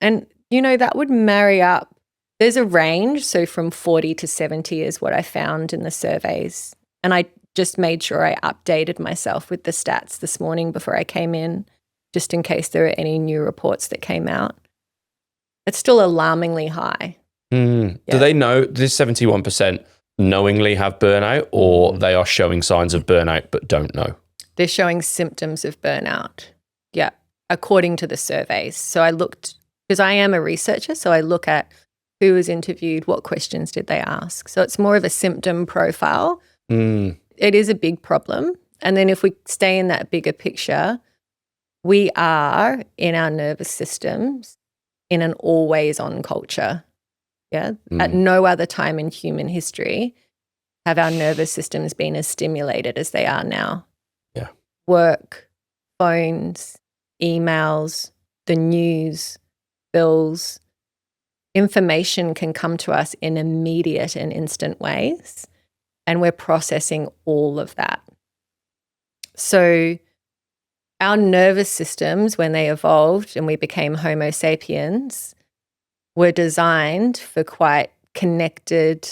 B: And, that would marry up. There's a range. So from 40 to 70 is what I found in the surveys. And I just made sure I updated myself with the stats this morning before I came in, just in case there were any new reports that came out. It's still alarmingly high.
A: Do they know, this 71% knowingly have burnout, or they are showing signs of burnout but don't know?
B: They're showing symptoms of burnout. Yeah, according to the surveys. So I looked, because I am a researcher, so I look at who was interviewed, what questions did they ask. So it's more of a symptom profile. It is a big problem. And then if we stay in that bigger picture, we are in our nervous systems in an always on culture. Yeah. At no other time in human history have our nervous systems been as stimulated as they are now.
A: Yeah.
B: Work, phones, emails, the news, bills, information can come to us in immediate and instant ways. And we're processing all of that. So our nervous systems, when they evolved and we became Homo sapiens, were designed for quite connected,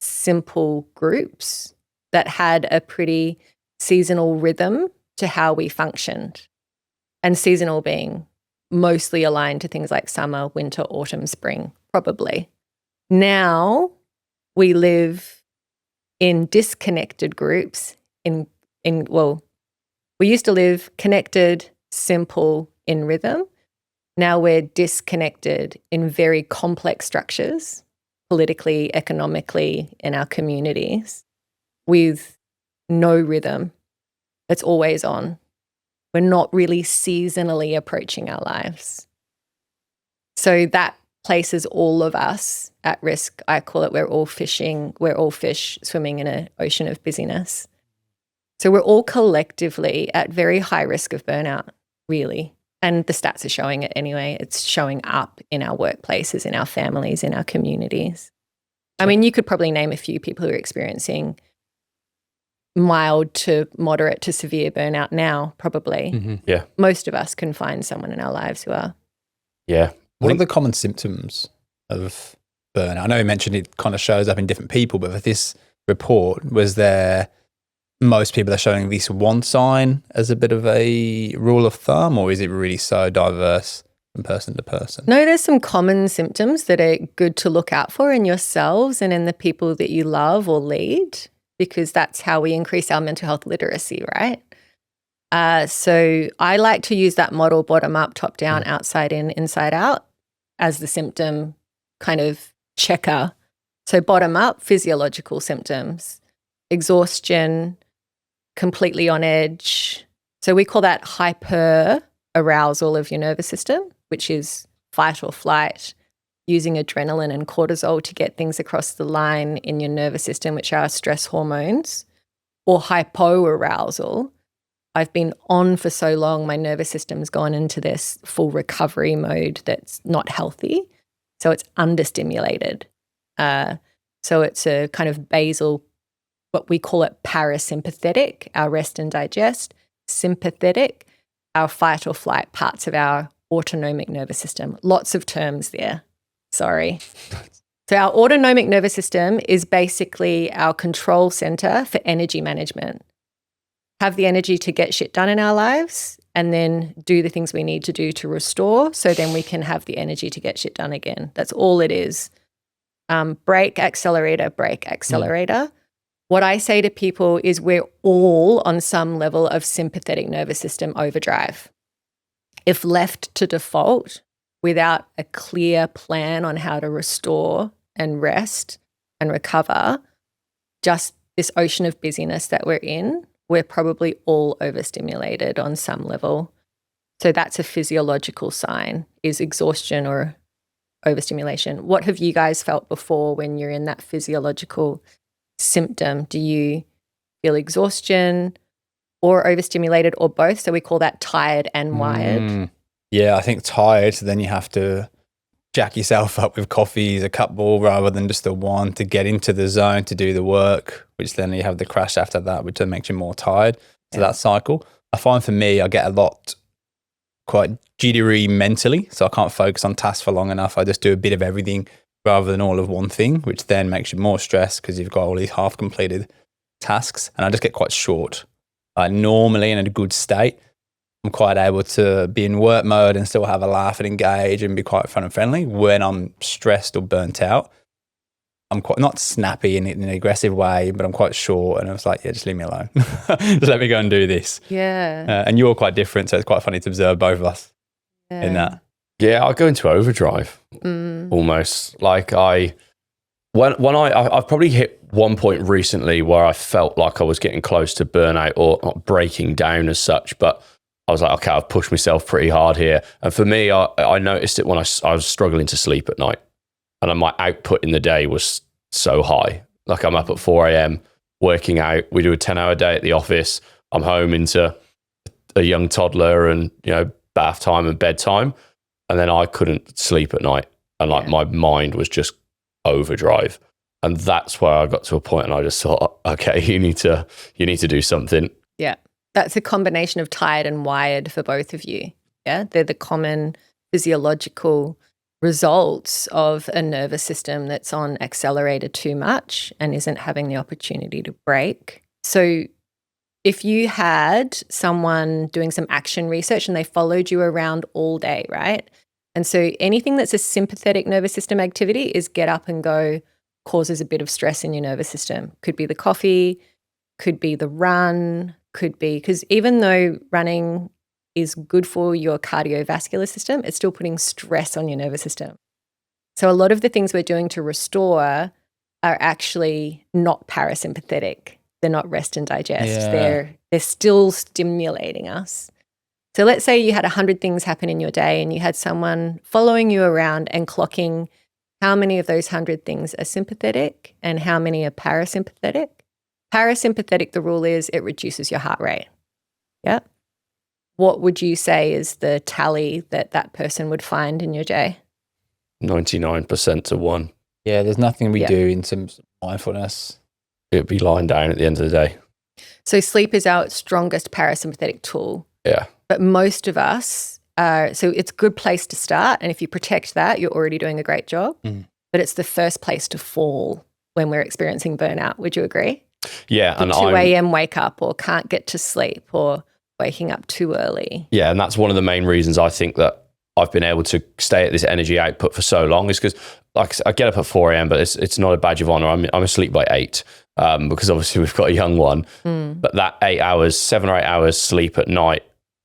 B: simple groups that had a pretty seasonal rhythm to how we functioned. And seasonal being mostly aligned to things like summer, winter, autumn, spring, probably. Now we live in disconnected groups we used to live connected, simple, in rhythm. Now we're disconnected in very complex structures, politically, economically, in our communities, with no rhythm. It's always on. We're not really seasonally approaching our lives. So that places all of us at risk. I call it we're all fish swimming in an ocean of busyness. So we're all collectively at very high risk of burnout, really. And the stats are showing it anyway. It's showing up in our workplaces, in our families, in our communities. I mean, you could probably name a few people who are experiencing mild to moderate to severe burnout now, probably.
C: Mm-hmm.
A: Yeah.
B: Most of us can find someone in our lives who are.
A: Yeah.
C: What are the common symptoms of burnout? I know you mentioned it kind of shows up in different people, but for this report, was there most people are showing at least one sign as a bit of a rule of thumb, or is it really so diverse from person to person?
B: No, there's some common symptoms that are good to look out for in yourselves and in the people that you love or lead, because that's how we increase our mental health literacy, right? So I like to use that model bottom up, top down, outside in, inside out as the symptom kind of checker. So bottom up, physiological symptoms, exhaustion, completely on edge. So we call that hyper arousal of your nervous system, which is fight or flight, using adrenaline and cortisol to get things across the line in your nervous system, which are stress hormones, or hypoarousal. I've been on for so long, my nervous system's gone into this full recovery mode that's not healthy. So it's understimulated. So it's a kind of basal, what we call it parasympathetic, our rest and digest, sympathetic, our fight or flight parts of our autonomic nervous system. Lots of terms there. Sorry. So our autonomic nervous system is basically our control center for energy management. Have the energy to get shit done in our lives and then do the things we need to do to restore so then we can have the energy to get shit done again. That's all it is. Brake, accelerator, brake, accelerator. What I say to people is we're all on some level of sympathetic nervous system overdrive. If left to default without a clear plan on how to restore and rest and recover, just this ocean of busyness that we're in, we're probably all overstimulated on some level. So that's a physiological sign, is exhaustion or overstimulation. What have you guys felt before when you're in that physiological symptom? Do you feel exhaustion or overstimulated or both? So we call that tired and wired.
C: Yeah, I think tired, so then you have to jack yourself up with coffees, a couple rather than just the one to get into the zone to do the work, which then you have the crash after that, which then makes you more tired. So that cycle. I find for me, I get a lot quite jittery mentally, so I can't focus on tasks for long enough. I just do a bit of everything rather than all of one thing, which then makes you more stressed because you've got all these half completed tasks. And I just get quite short. Normally in a good state, I'm quite able to be in work mode and still have a laugh and engage and be quite fun and friendly. When I'm stressed or burnt out, I'm quite not snappy in an aggressive way, but I'm quite short. And I was like, yeah, just leave me alone. Just let me go and do this.
B: Yeah.
C: And you're quite different, so it's quite funny to observe both of us in that.
A: Yeah, I go into overdrive almost. Like I've probably hit one point recently where I felt like I was getting close to burnout or not breaking down as such, but I was like, okay, I've pushed myself pretty hard here. And for me, I noticed it when I was struggling to sleep at night. And my output in the day was so high. Like I'm up at 4 a.m. working out. We do a 10-hour day at the office. I'm home into a young toddler and, bath time and bedtime. And then I couldn't sleep at night. And my mind was just overdrive. And that's where I got to a point and I just thought, okay, you need to do something.
B: Yeah. That's a combination of tired and wired for both of you. Yeah. They're the common physiological results of a nervous system that's on accelerator too much and isn't having the opportunity to break. So if you had someone doing some action research and they followed you around all day, right? And so anything that's a sympathetic nervous system activity is get up and go, causes a bit of stress in your nervous system. Could be the coffee, could be the run, could be, because even though running is good for your cardiovascular system, it's still putting stress on your nervous system. So a lot of the things we're doing to restore are actually not parasympathetic. They're not rest and digest.
C: Yeah.
B: They're still stimulating us. So let's say you had 100 things happen in your day and you had someone following you around and clocking how many of those 100 things are sympathetic and how many are parasympathetic. Parasympathetic, the rule is it reduces your heart rate. Yeah. What would you say is the tally that person would find in your day?
A: 99% to 1.
C: Yeah, there's nothing we do in terms of mindfulness.
A: It'd be lying down at the end of the day.
B: So sleep is our strongest parasympathetic tool.
A: Yeah.
B: But most of us so it's a good place to start. And if you protect that, you're already doing a great job. But it's the first place to fall when we're experiencing burnout. Would you agree?
A: Yeah.
B: The 2 a.m. wake up or can't get to sleep or waking up too early.
A: Yeah. And that's one of the main reasons I think that I've been able to stay at this energy output for so long is because, like, I get up at 4 a.m., but it's not a badge of honor. I'm asleep by 8 because obviously we've got a young one. But that 8 hours, 7 or 8 hours sleep at night,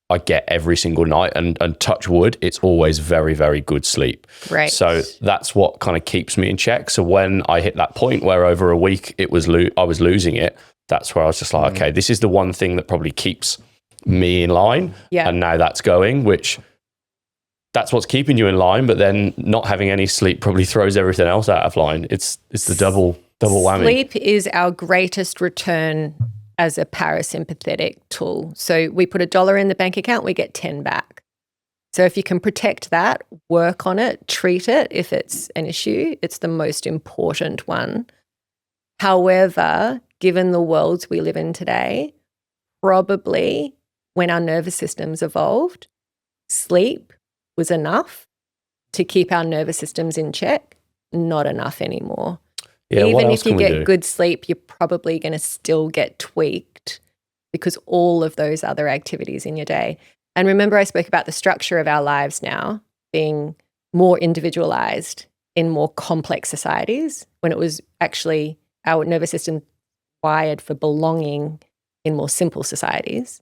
A: I get every single night, and touch wood, it's always very, very good sleep.
B: Right.
A: So that's what kind of keeps me in check. So when I hit that point where over a week I was losing it, that's where I was just like, okay, this is the one thing that probably keeps me in line.
B: Yeah.
A: And now that's going, which that's what's keeping you in line. But then not having any sleep probably throws everything else out of line. It's the double whammy.
B: Sleep is our greatest return as a parasympathetic tool. So we put $1 in the bank account, we get 10 back. So if you can protect that, work on it, treat it if it's an issue, it's the most important one. However, given the worlds we live in today, probably when our nervous systems evolved, sleep was enough to keep our nervous systems in check, not enough anymore.
A: Yeah,
B: even if you get good sleep, you're probably going to still get tweaked because all of those other activities in your day. And remember, I spoke about the structure of our lives now being more individualized in more complex societies, when it was actually our nervous system wired for belonging in more simple societies.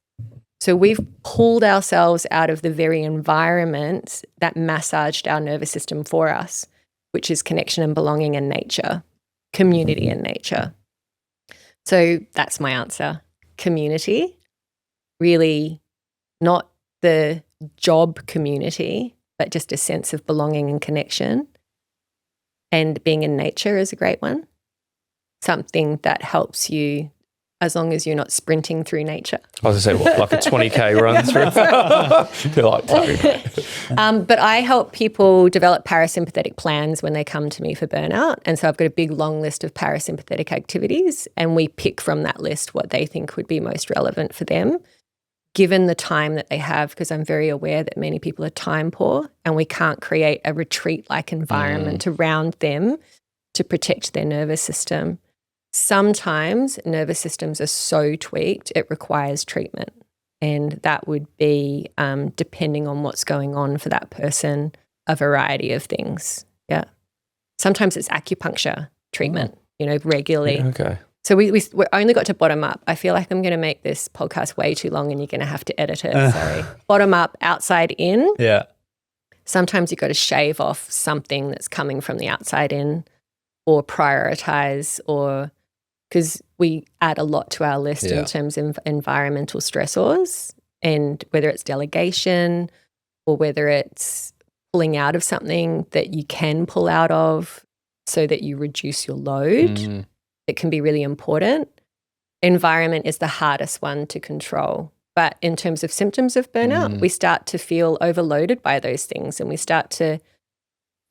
B: So we've pulled ourselves out of the very environment that massaged our nervous system for us, which is connection and belonging and nature. Community and nature. So that's my answer. Community, really not the job community, but just a sense of belonging and connection. And being in nature is a great one. Something that helps you as long as you're not sprinting through nature.
A: I was going to say, what, like a 20K run through? You're like,
B: but I help people develop parasympathetic plans when they come to me for burnout. And so I've got a big long list of parasympathetic activities, and we pick from that list what they think would be most relevant for them, given the time that they have, because I'm very aware that many people are time poor and we can't create a retreat-like environment around them to protect their nervous system. Sometimes nervous systems are so tweaked, it requires treatment. And that would be, depending on what's going on for that person, a variety of things. Yeah. Sometimes it's acupuncture treatment, regularly.
A: Yeah, okay.
B: So we only got to bottom up. I feel like I'm going to make this podcast way too long and you're going to have to edit it. Sorry. Bottom up, outside in.
C: Yeah.
B: Sometimes you've got to shave off something that's coming from the outside in, or prioritize, or because we add a lot to our list in terms of environmental stressors, and whether it's delegation or whether it's pulling out of something that you can pull out of so that you reduce your load. It can be really important. Environment is the hardest one to control. But in terms of symptoms of burnout, we start to feel overloaded by those things, and we start to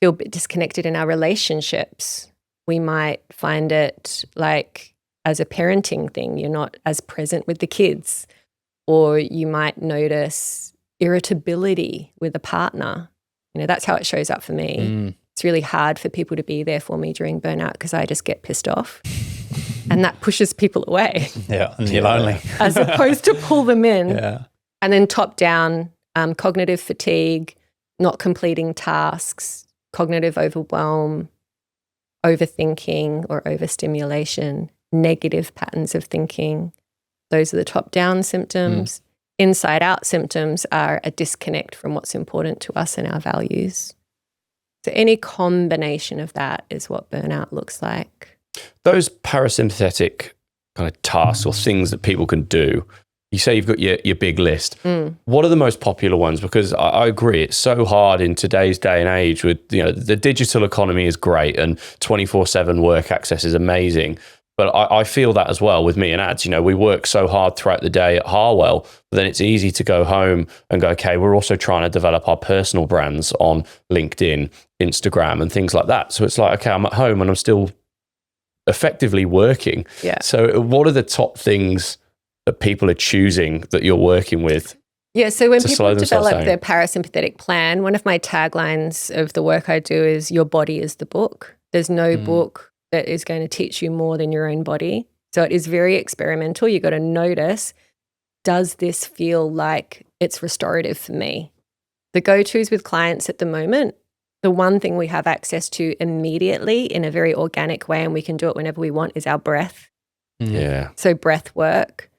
B: feel a bit disconnected in our relationships. We might find it like as a parenting thing, you're not as present with the kids, or you might notice irritability with a partner. That's how it shows up for me. It's really hard for people to be there for me during burnout because I just get pissed off. And that pushes people away.
C: Yeah, and you're lonely.
B: As opposed to pull them in.
C: Yeah.
B: And then top down, cognitive fatigue, not completing tasks, cognitive overwhelm, overthinking or overstimulation, negative patterns of thinking. Those are the top down symptoms. Inside out symptoms are a disconnect from what's important to us and our values. So any combination of that is what burnout looks like.
A: Those parasympathetic kind of tasks or things that people can do, you say you've got your big list. What are the most popular ones? Because I agree, it's so hard in today's day and age with, the digital economy is great and 24/7 work access is amazing. But I feel that as well with me and ads. We work so hard throughout the day at Harwell, but then it's easy to go home and go, okay, we're also trying to develop our personal brands on LinkedIn, Instagram, and things like that. So it's like, okay, I'm at home and I'm still effectively working.
B: Yeah.
A: So what are the top things that people are choosing that you're working with?
B: Yeah, so when people
A: slow themselves
B: develop
A: down?
B: their parasympathetic plan, one of my taglines of the work I do is your body is the book. There's no book that is going to teach you more than your own body. So it is very experimental. You got to notice, does this feel like it's restorative for me? The go-tos with clients at the moment, the one thing we have access to immediately in a very organic way, and we can do it whenever we want, is our breath.
A: Yeah.
B: So breath work,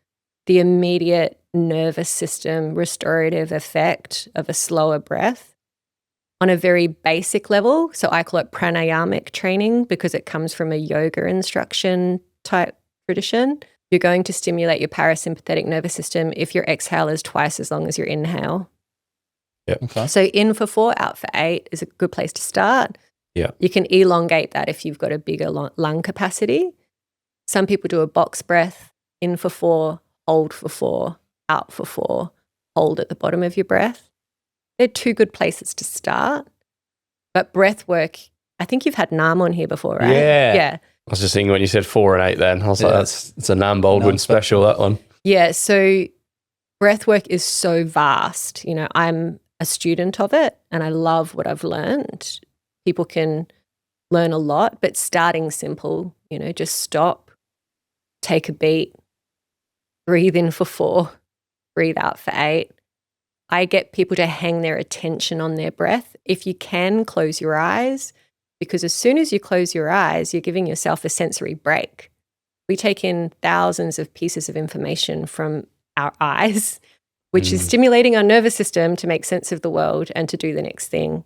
B: the immediate nervous system restorative effect of a slower breath on a very basic level. So I call it pranayamic training because it comes from a yoga instruction type tradition. You're going to stimulate your parasympathetic nervous system if your exhale is twice as long as your inhale.
A: Yeah.
C: Okay.
B: So in for 4, out for 8 is a good place to start.
A: Yeah.
B: You can elongate that if you've got a bigger lung capacity. Some people do a box breath, in for 4, hold for 4, out for 4, hold at the bottom of your breath. They're 2 good places to start. But breath work, I think you've had Nam on here before, right?
C: Yeah.
A: I was just thinking when you said 4 and 8 then, I was like, it's a Nam Baldwin special, that one.
B: Yeah, so breath work is so vast. You know, I'm a student of it and I love what I've learned. People can learn a lot, but starting simple, you know, just stop, take a beat, breathe in for 4, breathe out for 8. I get people to hang their attention on their breath. If you can, close your eyes, because as soon as you close your eyes, you're giving yourself a sensory break. We take in thousands of pieces of information from our eyes, which is stimulating our nervous system to make sense of the world and to do the next thing.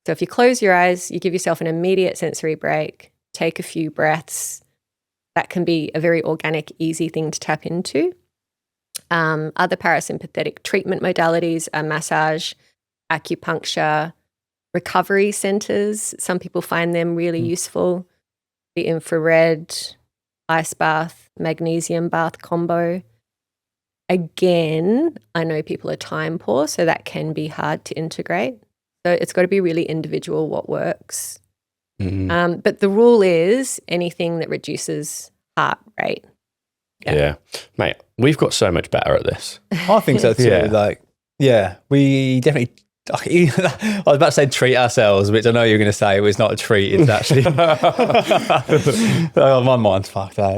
B: So if you close your eyes, you give yourself an immediate sensory break, take a few breaths. That can be a very organic, easy thing to tap into. Other parasympathetic treatment modalities are massage, acupuncture, recovery centers. Some people find them really useful. The infrared, ice bath, magnesium bath combo. Again, I know people are time poor, so that can be hard to integrate. So it's got to be really individual what works. But the rule is anything that reduces heart rate.
A: Yeah. Mate, we've got so much better at this.
C: I think so too.
A: Yeah.
C: We definitely. I was about to say treat ourselves, which I know you're going to say it was not a treat. It's actually. Oh, my mind's fucked out.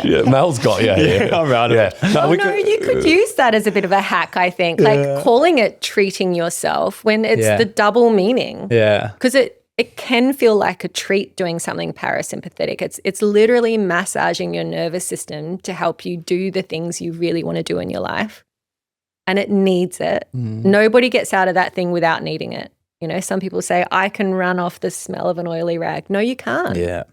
A: Yeah, Mel's got you here.
C: I'm right.
A: Yeah.
B: You could use that as a bit of a hack, I think. Like calling it treating yourself when it's the double meaning.
C: Yeah.
B: Because it can feel like a treat doing something parasympathetic. It's literally massaging your nervous system to help you do the things you really want to do in your life. And it needs it. Nobody gets out of that thing without needing it. You know, some people say, I can run off the smell of an oily rag. No, you can't.
C: Yeah.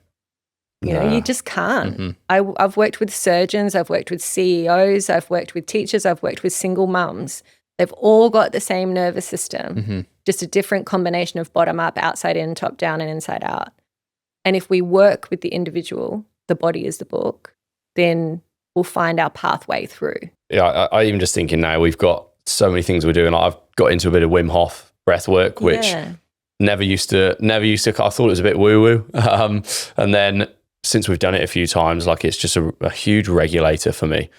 B: You know, you just can't. I've worked with surgeons, I've worked with CEOs, I've worked with teachers, I've worked with single mums. They've all got the same nervous system, just a different combination of bottom up, outside in, top down, and inside out. And if we work with the individual, the body is the book, then we'll find our pathway through.
A: Yeah, I even just thinking now we've got so many things we're doing. Like I've got into a bit of Wim Hof breath work, which never used to. I thought it was a bit woo woo, and then since we've done it a few times, like it's just a huge regulator for me.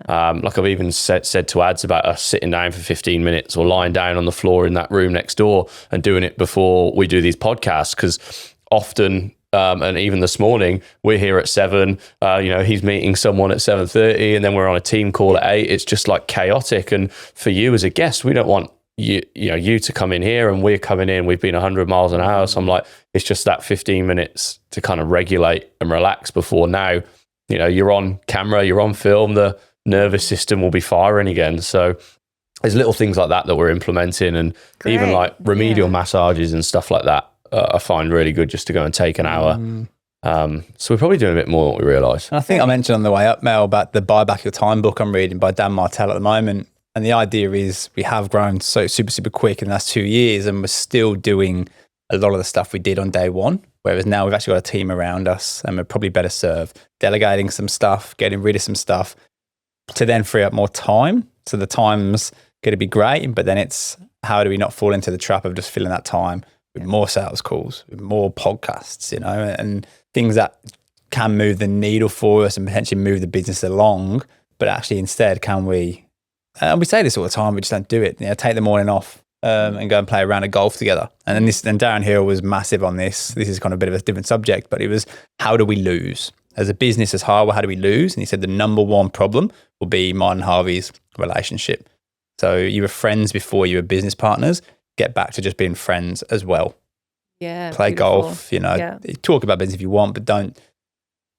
A: Like I've even said to ads about us sitting down for 15 minutes or lying down on the floor in that room next door and doing it before we do these podcasts, because often. And even this morning, we're here at 7, he's meeting someone at 7:30 and then we're on a team call at 8. It's just like chaotic. And for you as a guest, we don't want you to come in here and we're coming in, we've been 100 miles an hour. So I'm like, it's just that 15 minutes to kind of regulate and relax before now, you're on camera, you're on film, the nervous system will be firing again. So there's little things like that we're implementing, and even like remedial massages and stuff like that. I find really good just to go and take an hour. So we're probably doing a bit more than what we realise.
C: I think I mentioned on the way up, Mel, about the Buy Back Your Time book I'm reading by Dan Martell at the moment. And the idea is we have grown so super, super quick in the last 2 years, and we're still doing a lot of the stuff we did on day one. Whereas now we've actually got a team around us and we're probably better served delegating some stuff, getting rid of some stuff to then free up more time. So the time's going to be great, but then it's how do we not fall into the trap of just filling that time with more sales calls, with more podcasts, and things that can move the needle for us and potentially move the business along. But actually instead, can we, and we say this all the time, we just don't do it. Take the morning off and go and play a round of golf together. And then Darren Hill was massive on this. This is kind of a bit of a different subject, but it was, how do we lose? As a business, as Harwell, how do we lose? And he said the number one problem will be mine and Harvey's relationship. So you were friends before you were business partners. Get back to just being friends as well.
B: Yeah.
C: Play
B: beautiful.
C: golf, talk about business if you want, but don't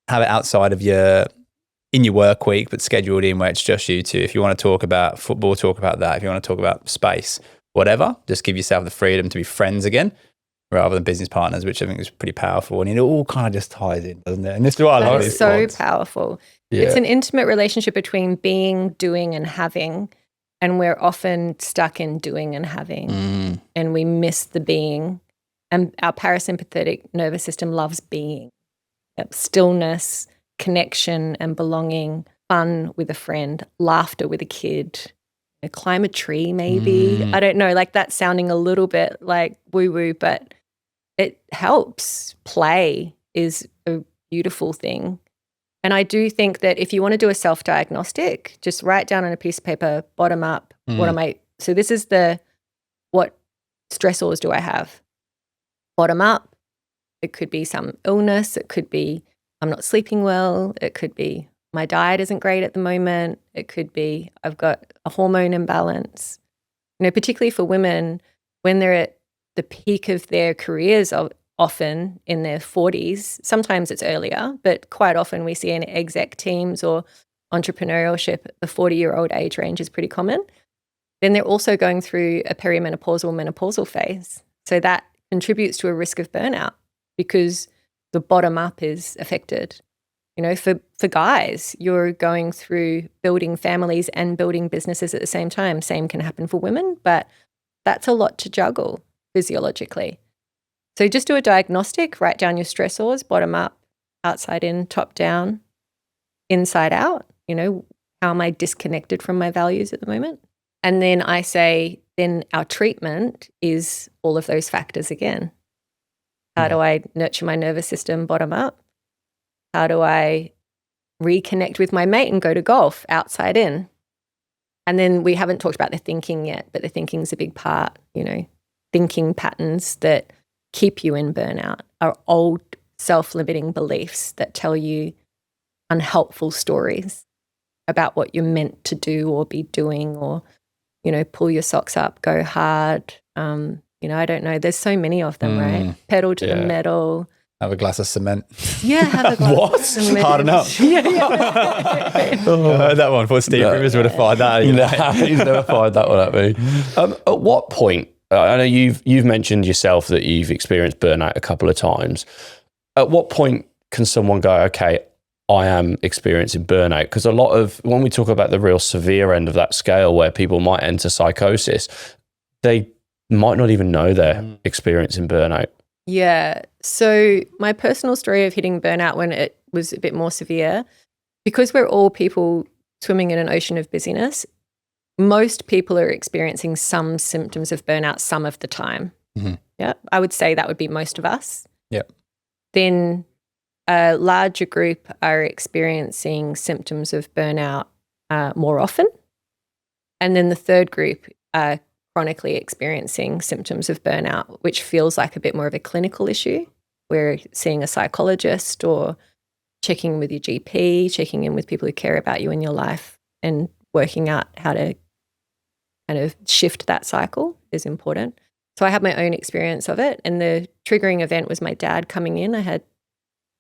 C: have it outside of in your work week, but scheduled in where it's just you two. If you want to talk about football, talk about that. If you want to talk about space, whatever, just give yourself the freedom to be friends again rather than business partners, which I think is pretty powerful. And it all kind of just ties in, doesn't it? And this is what I love.
B: That is so powerful. Yeah. It's an intimate relationship between being, doing, and having. And we're often stuck in doing and having, and we miss the being. And our parasympathetic nervous system loves being. Stillness, connection and belonging, fun with a friend, laughter with a kid, climb a tree maybe. I don't know, like that's sounding a little bit like woo-woo, but it helps. Play is a beautiful thing. And I do think that if you want to do a self-diagnostic, just write down on a piece of paper, bottom up, so this is what stressors do I have? Bottom up, it could be some illness, it could be I'm not sleeping well, it could be my diet isn't great at the moment, it could be I've got a hormone imbalance. Particularly for women, when they're at the peak of their careers, often in their 40s, sometimes it's earlier, but quite often we see in exec teams or entrepreneurship, the 40-year-old age range is pretty common. Then they're also going through a perimenopausal, menopausal phase. So that contributes to a risk of burnout because the bottom up is affected. For guys, you're going through building families and building businesses at the same time. Same can happen for women, but that's a lot to juggle physiologically. So just do a diagnostic, write down your stressors, bottom up, outside in, top down, inside out. How am I disconnected from my values at the moment? And then I say, then our treatment is all of those factors again. How do I nurture my nervous system bottom up? How do I reconnect with my mate and go to golf outside in? And then we haven't talked about the thinking yet, but the thinking's a big part, thinking patterns that keep you in burnout are old self-limiting beliefs that tell you unhelpful stories about what you're meant to do or be doing or, pull your socks up, go hard, I don't know. There's so many of them, right? Pedal to the metal.
C: Have a glass of cement.
B: Yeah, have a glass
C: what?
B: of cement.
C: Hard enough.
B: Yeah.
C: I heard that one. For Steve Rivers would have fired that.
A: He's never fired that one at me. At what point, I know you've mentioned yourself that you've experienced burnout a couple of times. At what point can someone go, okay, I am experiencing burnout? Because a lot of, when we talk about the real severe end of that scale where people might enter psychosis, they might not even know they're experiencing burnout.
B: Yeah. So my personal story of hitting burnout when it was a bit more severe, because we're all people swimming in an ocean of busyness, most people are experiencing some symptoms of burnout some of the time. Yeah. I would say that would be most of us.
C: Yeah.
B: Then a larger group are experiencing symptoms of burnout more often. And then the third group are chronically experiencing symptoms of burnout, which feels like a bit more of a clinical issue. We're seeing a psychologist or checking in with your GP, checking in with people who care about you in your life and working out how to kind of shift that cycle is important. So I had my own experience of it. And the triggering event was my dad coming in. I had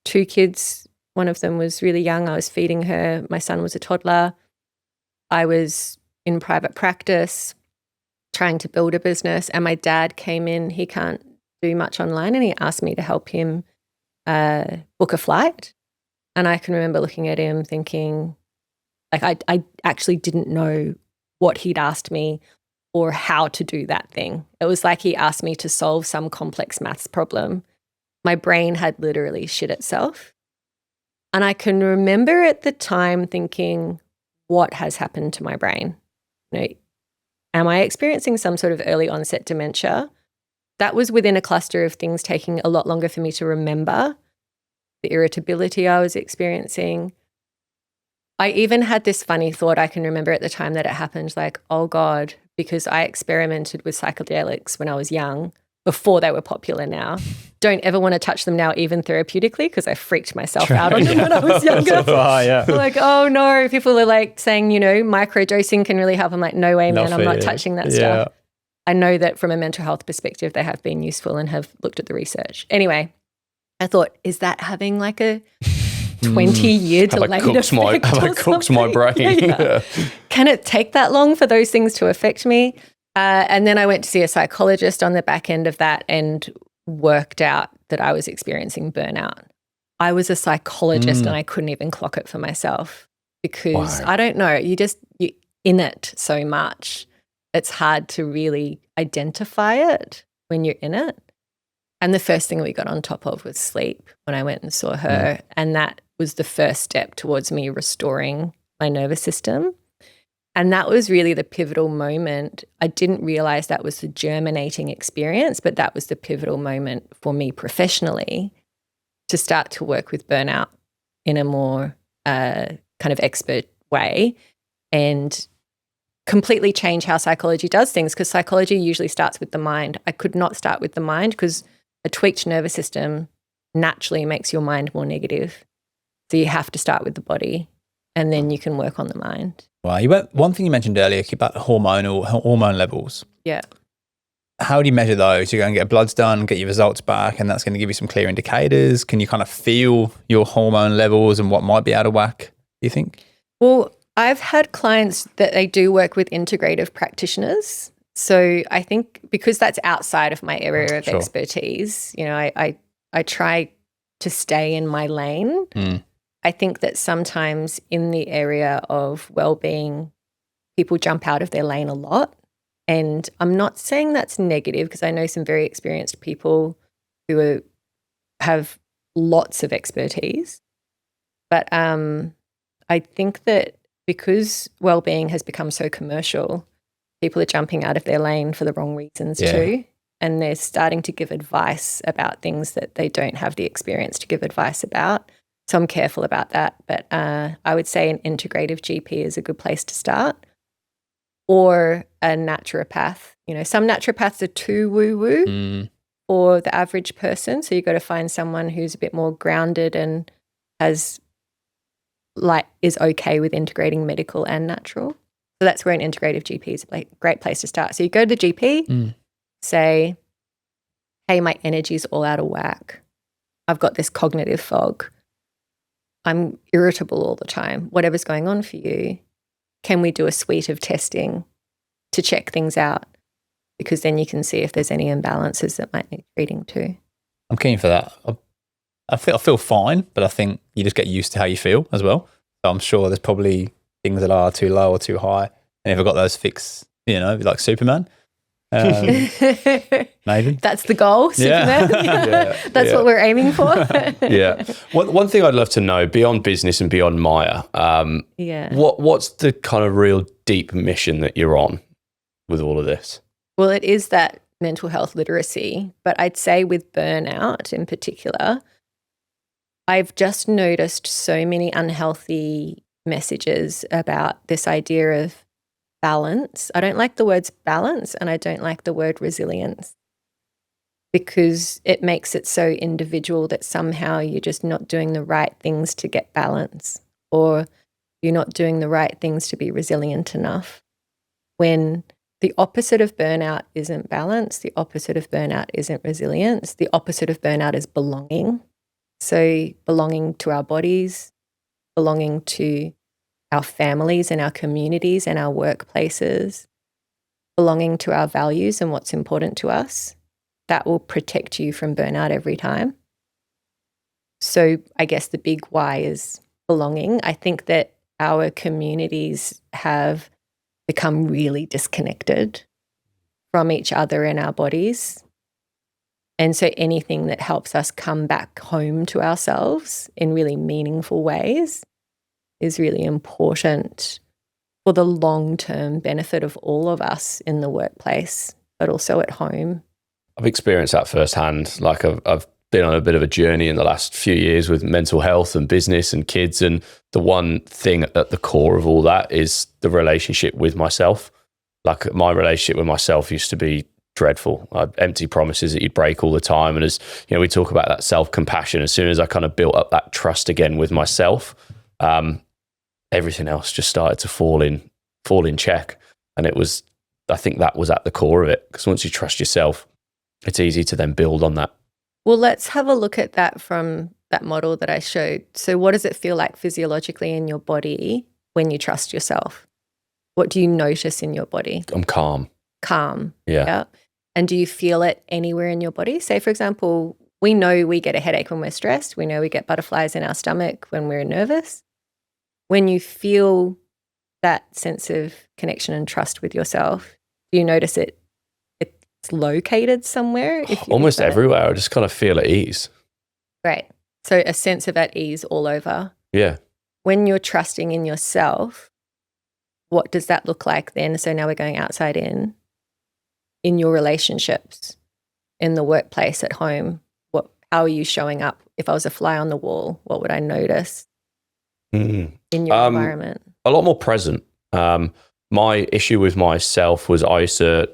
B: 2 kids. One of them was really young. I was feeding her. My son was a toddler. I was in private practice trying to build a business, and my dad came in. He can't do much online, and he asked me to help him book a flight. And I can remember looking at him thinking, like, I actually didn't know what he'd asked me or how to do that thing. It was like he asked me to solve some complex maths problem. My brain had literally shit itself. And I can remember at the time thinking, what has happened to my brain? Am I experiencing some sort of early onset dementia? That was within a cluster of things taking a lot longer for me to remember. The irritability I was experiencing. I even had this funny thought I can remember at the time that it happened, like, oh God, because I experimented with psychedelics when I was young. before they were popular now. Don't ever want to touch them now, even therapeutically, because I freaked myself out on them when I was younger. Like, oh no, people are like saying, microdosing can really help. I'm like, no way, man, I'm not touching that stuff. I know that from a mental health perspective, they have been useful and have looked at the research. Anyway, I thought, is that having like a 20-year delayed effect?
A: Have I cooked my brain?
B: Yeah. Can it take that long for those things to affect me? And then I went to see a psychologist on the back end of that and worked out that I was experiencing burnout. I was a psychologist and I couldn't even clock it for myself because I don't know, you're in it so much. It's hard to really identify it when you're in it. And the first thing we got on top of was sleep when I went and saw her. And that was the first step towards me restoring my nervous system. And that was really the pivotal moment. I didn't realize that was the germinating experience, but that was the pivotal moment for me professionally to start to work with burnout in a more kind of expert way and completely change how psychology does things, because psychology usually starts with the mind. I could not start with the mind because a tweaked nervous system naturally makes your mind more negative. So you have to start with the body and then you can work on the mind.
C: Wow. One thing you mentioned earlier about hormone levels.
B: Yeah.
C: How do you measure those? You go and get bloods done, get your results back, and that's going to give you some clear indicators. Can you kind of feel your hormone levels and what might be out of whack, do you think?
B: Well, I've had clients that they do work with integrative practitioners. So I think because that's outside of my area of expertise, I try to stay in my lane. I think that sometimes in the area of well-being, people jump out of their lane a lot. And I'm not saying that's negative because I know some very experienced people who have lots of expertise. But I think that because well-being has become so commercial, people are jumping out of their lane for the wrong reasons too. And they're starting to give advice about things that they don't have the experience to give advice about. So I'm careful about that. But I would say an integrative GP is a good place to start, or a naturopath. Some naturopaths are too woo-woo for the average person. So you've got to find someone who's a bit more grounded and is okay with integrating medical and natural. So that's where an integrative GP is a great place to start. So you go to the GP, say, hey, my energy's all out of whack. I've got this cognitive fog. I'm irritable all the time. Whatever's going on for you, can we do a suite of testing to check things out? Because then you can see if there's any imbalances that might need treating too.
C: I'm keen for that. I feel fine, but I think you just get used to how you feel as well. So I'm sure there's probably things that are too low or too high. And if I got those fixed, like Superman, maybe.
B: That's the goal, Superman. That's what we're aiming for.
A: One thing I'd love to know, beyond business and beyond Maya, what's the kind of real deep mission that you're on with all of this?
B: Well, it is that mental health literacy, but I'd say with burnout in particular, I've just noticed so many unhealthy messages about this idea of balance. I don't like the words balance and I don't like the word resilience because it makes it so individual that somehow you're just not doing the right things to get balance, or you're not doing the right things to be resilient enough. When the opposite of burnout isn't balance, the opposite of burnout isn't resilience, the opposite of burnout is belonging. So belonging to our bodies, belonging to our families and our communities and our workplaces, belonging to our values and what's important to us, that will protect you from burnout every time. So I guess the big why is belonging. I think that our communities have become really disconnected from each other and our bodies. And so anything that helps us come back home to ourselves in really meaningful ways is really important for the long-term benefit of all of us in the workplace, but also at home.
A: I've experienced that firsthand. Like I've been on a bit of a journey in the last few years with mental health and business and kids. And the one thing at the core of all that is the relationship with myself. Like my relationship with myself used to be dreadful. Empty promises that you'd break all the time. And as you know, we talk about that self-compassion. As soon as I kind of built up that trust again with myself, everything else just started to fall in check. And I think that was at the core of it, because once you trust yourself, it's easy to then build on that.
B: Well, let's have a look at that from that model that I showed. So what does it feel like physiologically in your body when you trust yourself? What do you notice in your body?
A: I'm calm.
B: Calm.
A: Yeah.
B: And do you feel it anywhere in your body? Say, for example, we know we get a headache when we're stressed. We know we get butterflies in our stomach when we're nervous. When you feel that sense of connection and trust with yourself, do you notice it's located somewhere?
A: Almost everywhere. I just kind of feel at ease.
B: Right. So a sense of at ease all over.
A: Yeah.
B: When you're trusting in yourself, what does that look like then? So now we're going outside in your relationships, in the workplace, at home. How are you showing up? If I was a fly on the wall, what would I notice in your environment?
A: A lot more present. My issue with myself was I used to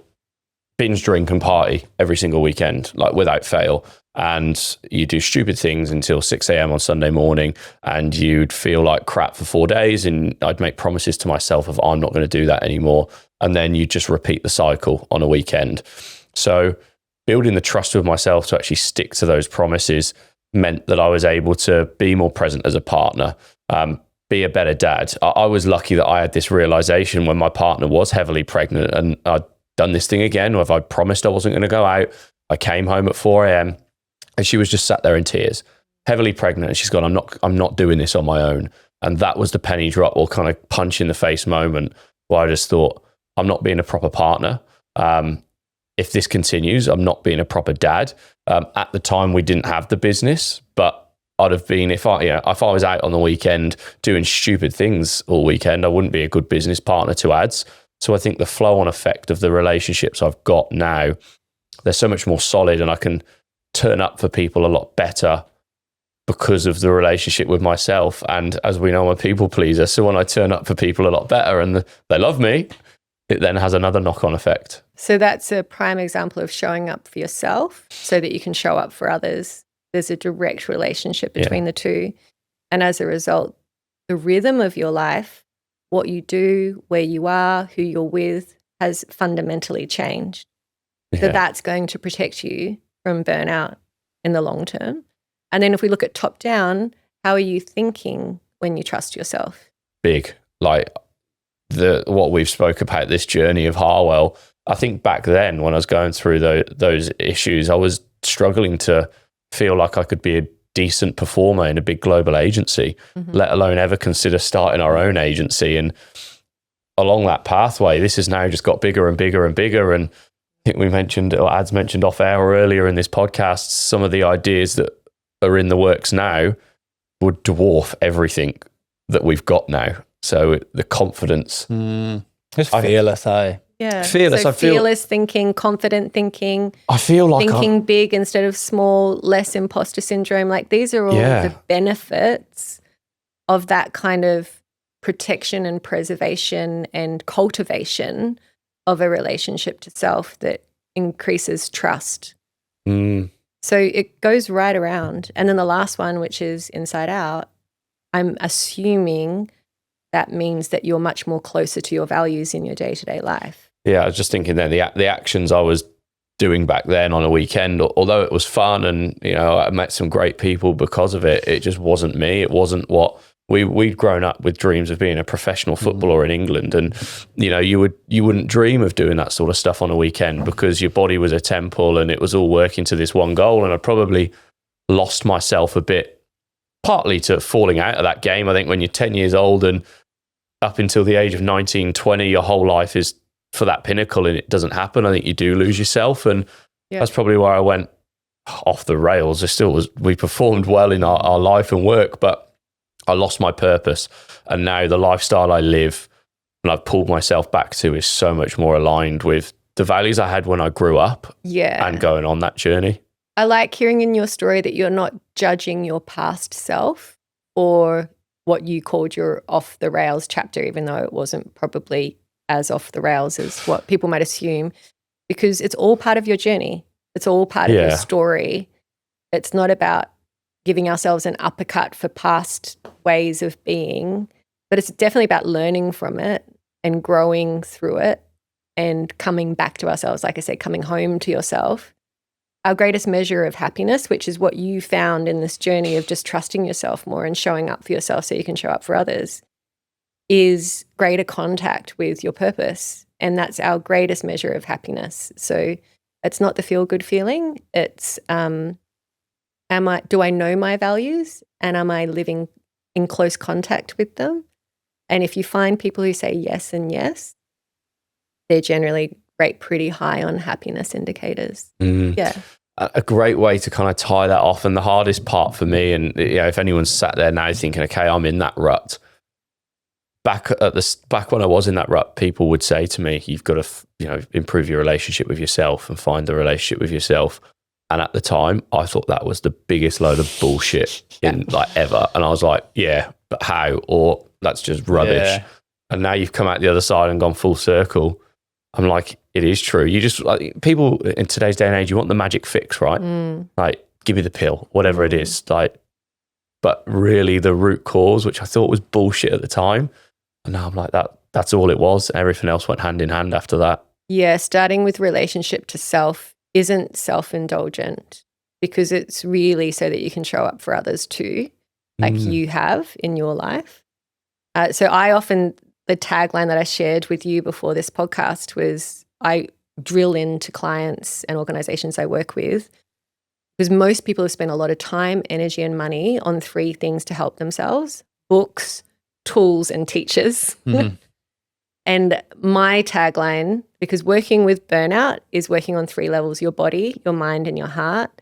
A: binge drink and party every single weekend, like without fail. And you do stupid things until 6 a.m. on Sunday morning, and you'd feel like crap for 4 days. And I'd make promises to myself of, I'm not going to do that anymore. And then you just repeat the cycle on a weekend. So building the trust with myself to actually stick to those promises meant that I was able to be more present as a partner, be a better dad. I was lucky that I had this realization when my partner was heavily pregnant, and I'd done this thing again, where I promised I wasn't going to go out. I came home at 4 a.m. and she was just sat there in tears, heavily pregnant. And she's gone, I'm not doing this on my own. And that was the penny drop, or kind of punch in the face moment, where I just thought, I'm not being a proper partner. If this continues, I'm not being a proper dad. At the time, we didn't have the business, but I'd have been, if I was out on the weekend doing stupid things all weekend, I wouldn't be a good business partner to ads. So I think the flow-on effect of the relationships I've got now, they're so much more solid, and I can turn up for people a lot better because of the relationship with myself. And as we know, I'm a people pleaser. So when I turn up for people a lot better and they love me, it then has another knock-on effect.
B: So that's a prime example of showing up for yourself so that you can show up for others. There's a direct relationship between the two. And as a result, the rhythm of your life, what you do, where you are, who you're with, has fundamentally changed. So that's going to protect you from burnout in the long term. And then if we look at top down, how are you thinking when you trust yourself?
A: Big. Like what we've spoke about, this journey of Harwell, I think back then when I was going through those issues, I was struggling to feel like I could be a decent performer in a big global agency, let alone ever consider starting our own agency. And along that pathway, this has now just got bigger and bigger and bigger. And I think we mentioned, or Ads mentioned off air or earlier in this podcast, some of the ideas that are in the works now would dwarf everything that we've got now. So the confidence.
C: Just fearless, eh?
B: Yeah.
A: Fearless.
B: So fearless thinking, confident thinking.
A: I feel like
B: thinking big instead of small, less imposter syndrome. Like these are all the benefits of that kind of protection and preservation and cultivation of a relationship to self that increases trust. So it goes right around. And then the last one, which is inside out, I'm assuming that means that you're much more closer to your values in your day-to-day life.
A: Yeah, I was just thinking then the actions I was doing back then on a weekend, although it was fun and, you know, I met some great people because of it, it just wasn't me. It wasn't what we'd grown up with, dreams of being a professional footballer in England. And, you know, you wouldn't dream of doing that sort of stuff on a weekend because your body was a temple and it was all working to this one goal. And I probably lost myself a bit, partly to falling out of that game. I think when you're 10 years old and up until the age of 19, 20, your whole life is for that pinnacle and it doesn't happen. I think you do lose yourself. And that's probably where I went off the rails. We performed well in our life and work, but I lost my purpose. And now the lifestyle I live and I've pulled myself back to is so much more aligned with the values I had when I grew up and going on that journey.
B: I like hearing in your story that you're not judging your past self or what you called your off the rails chapter, even though it wasn't probably as off the rails as what people might assume, because it's all part of your journey. It's all part of your story. It's not about giving ourselves an uppercut for past ways of being, but it's definitely about learning from it and growing through it and coming back to ourselves. Like I said, coming home to yourself. Our greatest measure of happiness, which is what you found in this journey of just trusting yourself more and showing up for yourself so you can show up for others, is greater contact with your purpose. And that's our greatest measure of happiness. So it's not the feel-good feeling. It's do I know my values and am I living in close contact with them? And if you find people who say yes and yes, they generally rate pretty high on happiness indicators. Yeah.
A: A great way to kind of tie that off, and the hardest part for me, and if anyone's sat there now thinking, okay, I'm in that rut. Back when I was in that rut, people would say to me, "You've got to, improve your relationship with yourself and find the relationship with yourself." And at the time, I thought that was the biggest load of bullshit in ever. And I was like, "Yeah, but how?" Or that's just rubbish. Yeah. And now you've come out the other side and gone full circle. I'm like, it is true. You just people in today's day and age, you want the magic fix, right? Like, give me the pill, whatever it is. But really, the root cause, which I thought was bullshit at the time, and now I'm like, that's all it was. Everything else went hand in hand after that.
B: Yeah, starting with relationship to self isn't self-indulgent, because it's really so that you can show up for others too, like you have in your life. So the tagline that I shared with you before this podcast was, I drill into clients and organizations I work with, because most people have spent a lot of time, energy, and money on 3 things to help themselves: books, tools, and teachers. And my tagline, because working with burnout is working on 3 levels: your body, your mind, and your heart.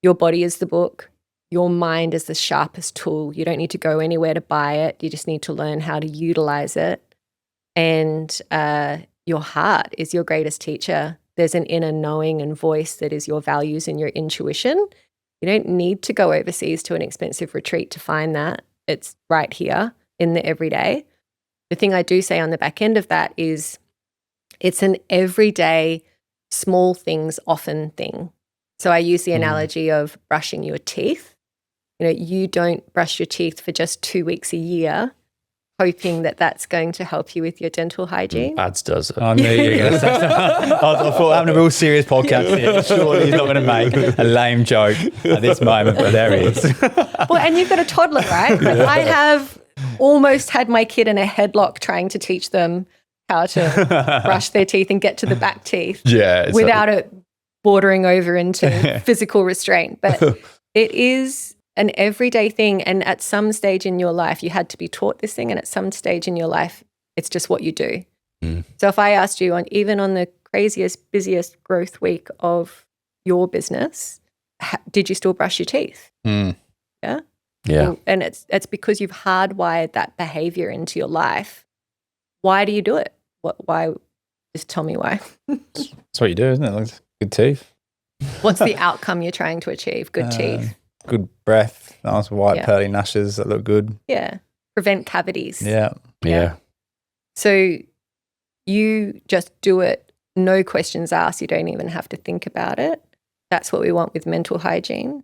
B: Your body is the book. Your mind is the sharpest tool. You don't need to go anywhere to buy it. You just need to learn how to utilize it. And your heart is your greatest teacher. There's an inner knowing and voice that is your values and your intuition. You don't need to go overseas to an expensive retreat to find that. It's right here in the everyday. The thing I do say on the back end of that is, it's an everyday, small things often thing. So I use the analogy of brushing your teeth. You don't brush your teeth for just 2 weeks a year, hoping that that's going to help you with your dental hygiene.
A: Ads does it.
C: I knew you were going to say that. I thought having a real serious podcast here. Surely he's not going to make a lame joke at this moment, but there he is.
B: Well, and you've got a toddler, right? Like, I have almost had my kid in a headlock trying to teach them how to brush their teeth and get to the back teeth without it bordering over into physical restraint. But it is an everyday thing. And at some stage in your life, you had to be taught this thing. And at some stage in your life, it's just what you do. So if I asked you, even on the craziest, busiest growth week of your business, did you still brush your teeth? Yeah.
A: Yeah.
B: And it's because you've hardwired that behavior into your life. Why do you do it? Why? Just tell me why.
C: That's what you do, isn't it? Like, good teeth.
B: What's the outcome you're trying to achieve? Good teeth.
C: Good breath. Nice white pearly gnashes that look good.
B: Yeah. Prevent cavities.
C: Yeah.
B: So you just do it, no questions asked. You don't even have to think about it. That's what we want with mental hygiene.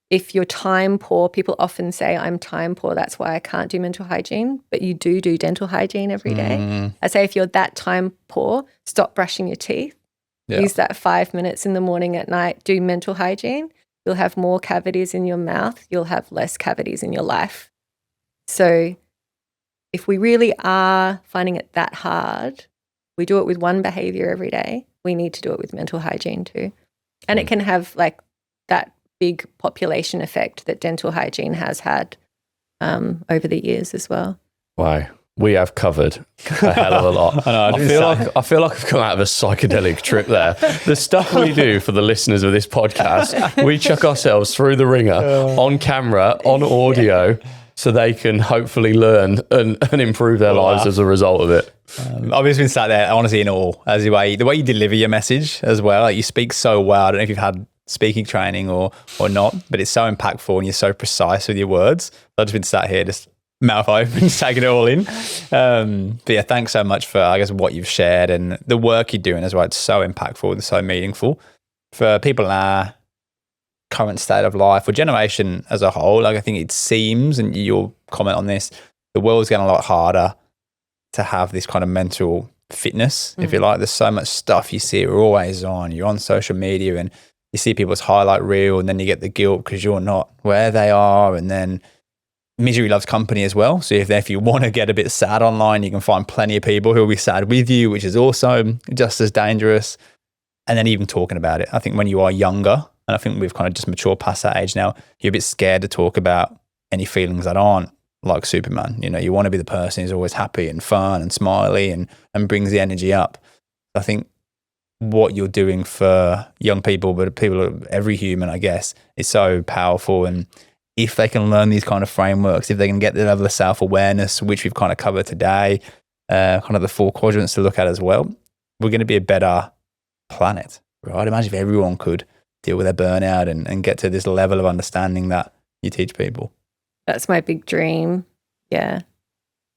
B: If you're time poor, people often say, I'm time poor, that's why I can't do mental hygiene. But you do dental hygiene every day. I say, if you're that time poor, stop brushing your teeth. Use that 5 minutes in the morning, at night, do mental hygiene. You'll have more cavities in your mouth. You'll have less cavities in your life. So if we really are finding it that hard, we do it with one behavior every day. We need to do it with mental hygiene too. And it can have like that big population effect that dental hygiene has had over the years as well.
A: Wow. We have covered a hell of a lot. I feel like I've come out of a psychedelic trip there. The stuff we do for the listeners of this podcast, we chuck ourselves through the ringer on camera, on audio, so they can hopefully learn and improve their lives as a result of it.
C: I've just been sat there, honestly, in awe as the way you deliver your message as well. Like, you speak so well. I don't know if you've had speaking training or not, but it's so impactful and you're so precise with your words. I've just been sat here just mouth open, taking it all in. But yeah, thanks so much for, I guess, what you've shared and the work you're doing as well. It's so impactful and so meaningful for people in our current state of life or generation as a whole. Like, I think it seems, and you'll comment on this, the world's getting a lot harder to have this kind of mental fitness, if you like. There's so much stuff you see, we're always on. You're on social media and you see people's highlight reel, and then you get the guilt because you're not where they are, and then misery loves company as well. So if you want to get a bit sad online, you can find plenty of people who will be sad with you, which is also just as dangerous. And then even talking about it, I think when you are younger, and I think we've kind of just matured past that age now, you're a bit scared to talk about any feelings that aren't like Superman. You know, you want to be the person who's always happy and fun and smiley and brings the energy up. I think what you're doing for young people, but people, every human, I guess, is so powerful. And if they can learn these kind of frameworks, if they can get the level of self-awareness, which we've kind of covered today, kind of the 4 quadrants to look at as well, we're going to be a better planet, right? Imagine if everyone could deal with their burnout and get to this level of understanding that you teach people.
B: That's my big dream. Yeah.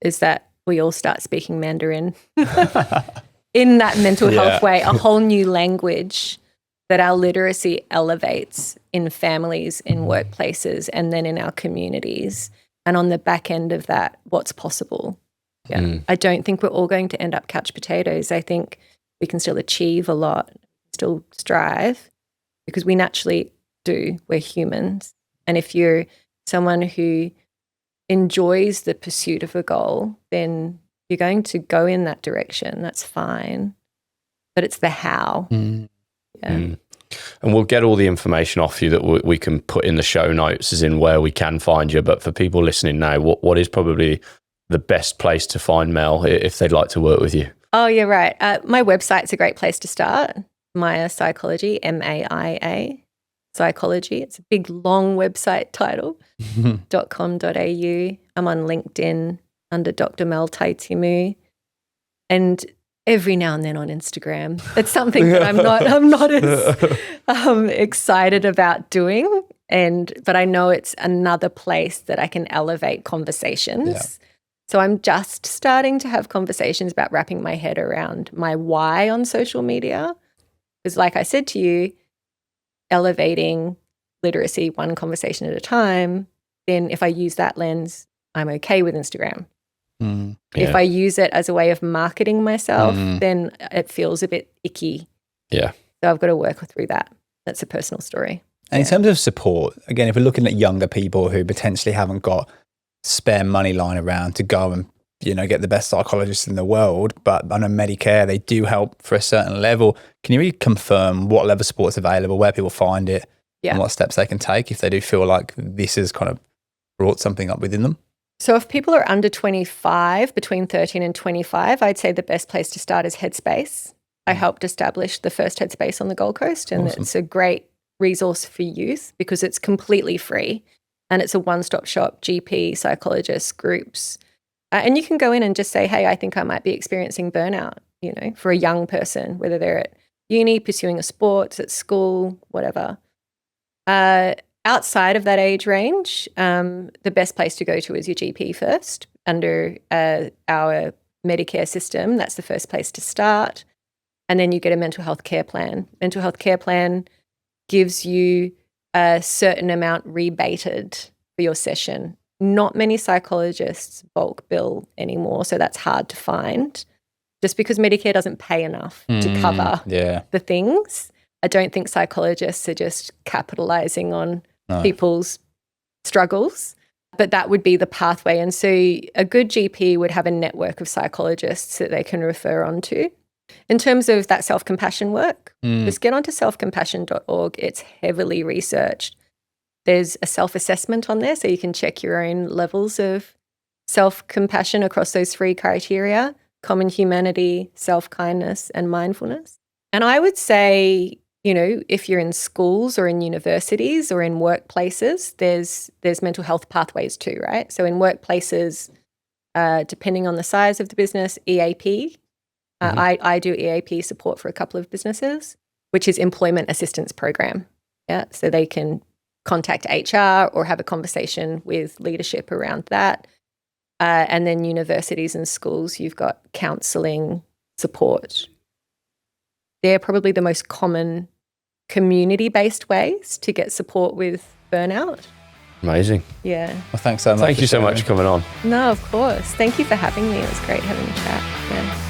B: Is that we all start speaking Mandarin in that mental health way, a whole new language that our literacy elevates in families, in workplaces, and then in our communities. And on the back end of that, what's possible. Yeah. I don't think we're all going to end up couch potatoes. I think we can still achieve a lot, still strive, because we naturally do. We're humans. And if you're someone who enjoys the pursuit of a goal, then you're going to go in that direction. That's fine. But it's the how. And
A: we'll get all the information off you that we can put in the show notes, as in where we can find you. But for people listening now, what is probably the best place to find Mel if they'd like to work with you?
B: Oh, you're right. My website's a great place to start. Maya Psychology, MAIA Psychology. It's a big, long website title, .com.au. I'm on LinkedIn under Dr. Mel Taitimu, and every now and then on Instagram. It's something that I'm not as excited about doing, but I know it's another place that I can elevate conversations. Yeah. So I'm just starting to have conversations about wrapping my head around my why on social media. Because like I said to you, elevating literacy one conversation at a time, then if I use that lens, I'm okay with Instagram. If I use it as a way of marketing myself, then it feels a bit icky. Yeah. So I've got to work through that. That's a personal story.
C: And in terms of support, again, if we're looking at younger people who potentially haven't got spare money lying around to go and, get the best psychologists in the world, but on a Medicare, they do help for a certain level. Can you really confirm what level of support is available, where people find it, and what steps they can take if they do feel like this has kind of brought something up within them?
B: So if people are under 25, between 13 and 25, I'd say the best place to start is Headspace. I helped establish the first Headspace on the Gold Coast, and It's a great resource for youth because it's completely free and it's a one-stop shop, GP, psychologists, groups. And you can go in and just say, hey, I think I might be experiencing burnout, for a young person, whether they're at uni, pursuing a sport, at school, whatever. Outside of that age range, the best place to go to is your GP first. Under our Medicare system, that's the first place to start. And then you get a mental health care plan. Mental health care plan gives you a certain amount rebated for your session. Not many psychologists bulk bill anymore, so that's hard to find. Just because Medicare doesn't pay enough to cover the things, I don't think psychologists are just capitalizing on people's struggles, but that would be the pathway. And so a good GP would have a network of psychologists that they can refer on to. In terms of that self-compassion work, just get onto selfcompassion.org. It's heavily researched. There's a self-assessment on there, so you can check your own levels of self-compassion across those 3 criteria: common humanity, self-kindness, and mindfulness. And I would say, if you're in schools or in universities or in workplaces, there's mental health pathways too, right? So in workplaces, depending on the size of the business, EAP. I do EAP support for a couple of businesses, which is Employment Assistance Program. Yeah, so they can contact HR or have a conversation with leadership around that. And then universities and schools, you've got counselling support. They're probably the most common community-based ways to get support with burnout.
A: Amazing.
B: Yeah.
C: Well, thanks so much.
A: Thank you so much for coming on.
B: No, of course. Thank you for having me. It was great having a chat. Yeah.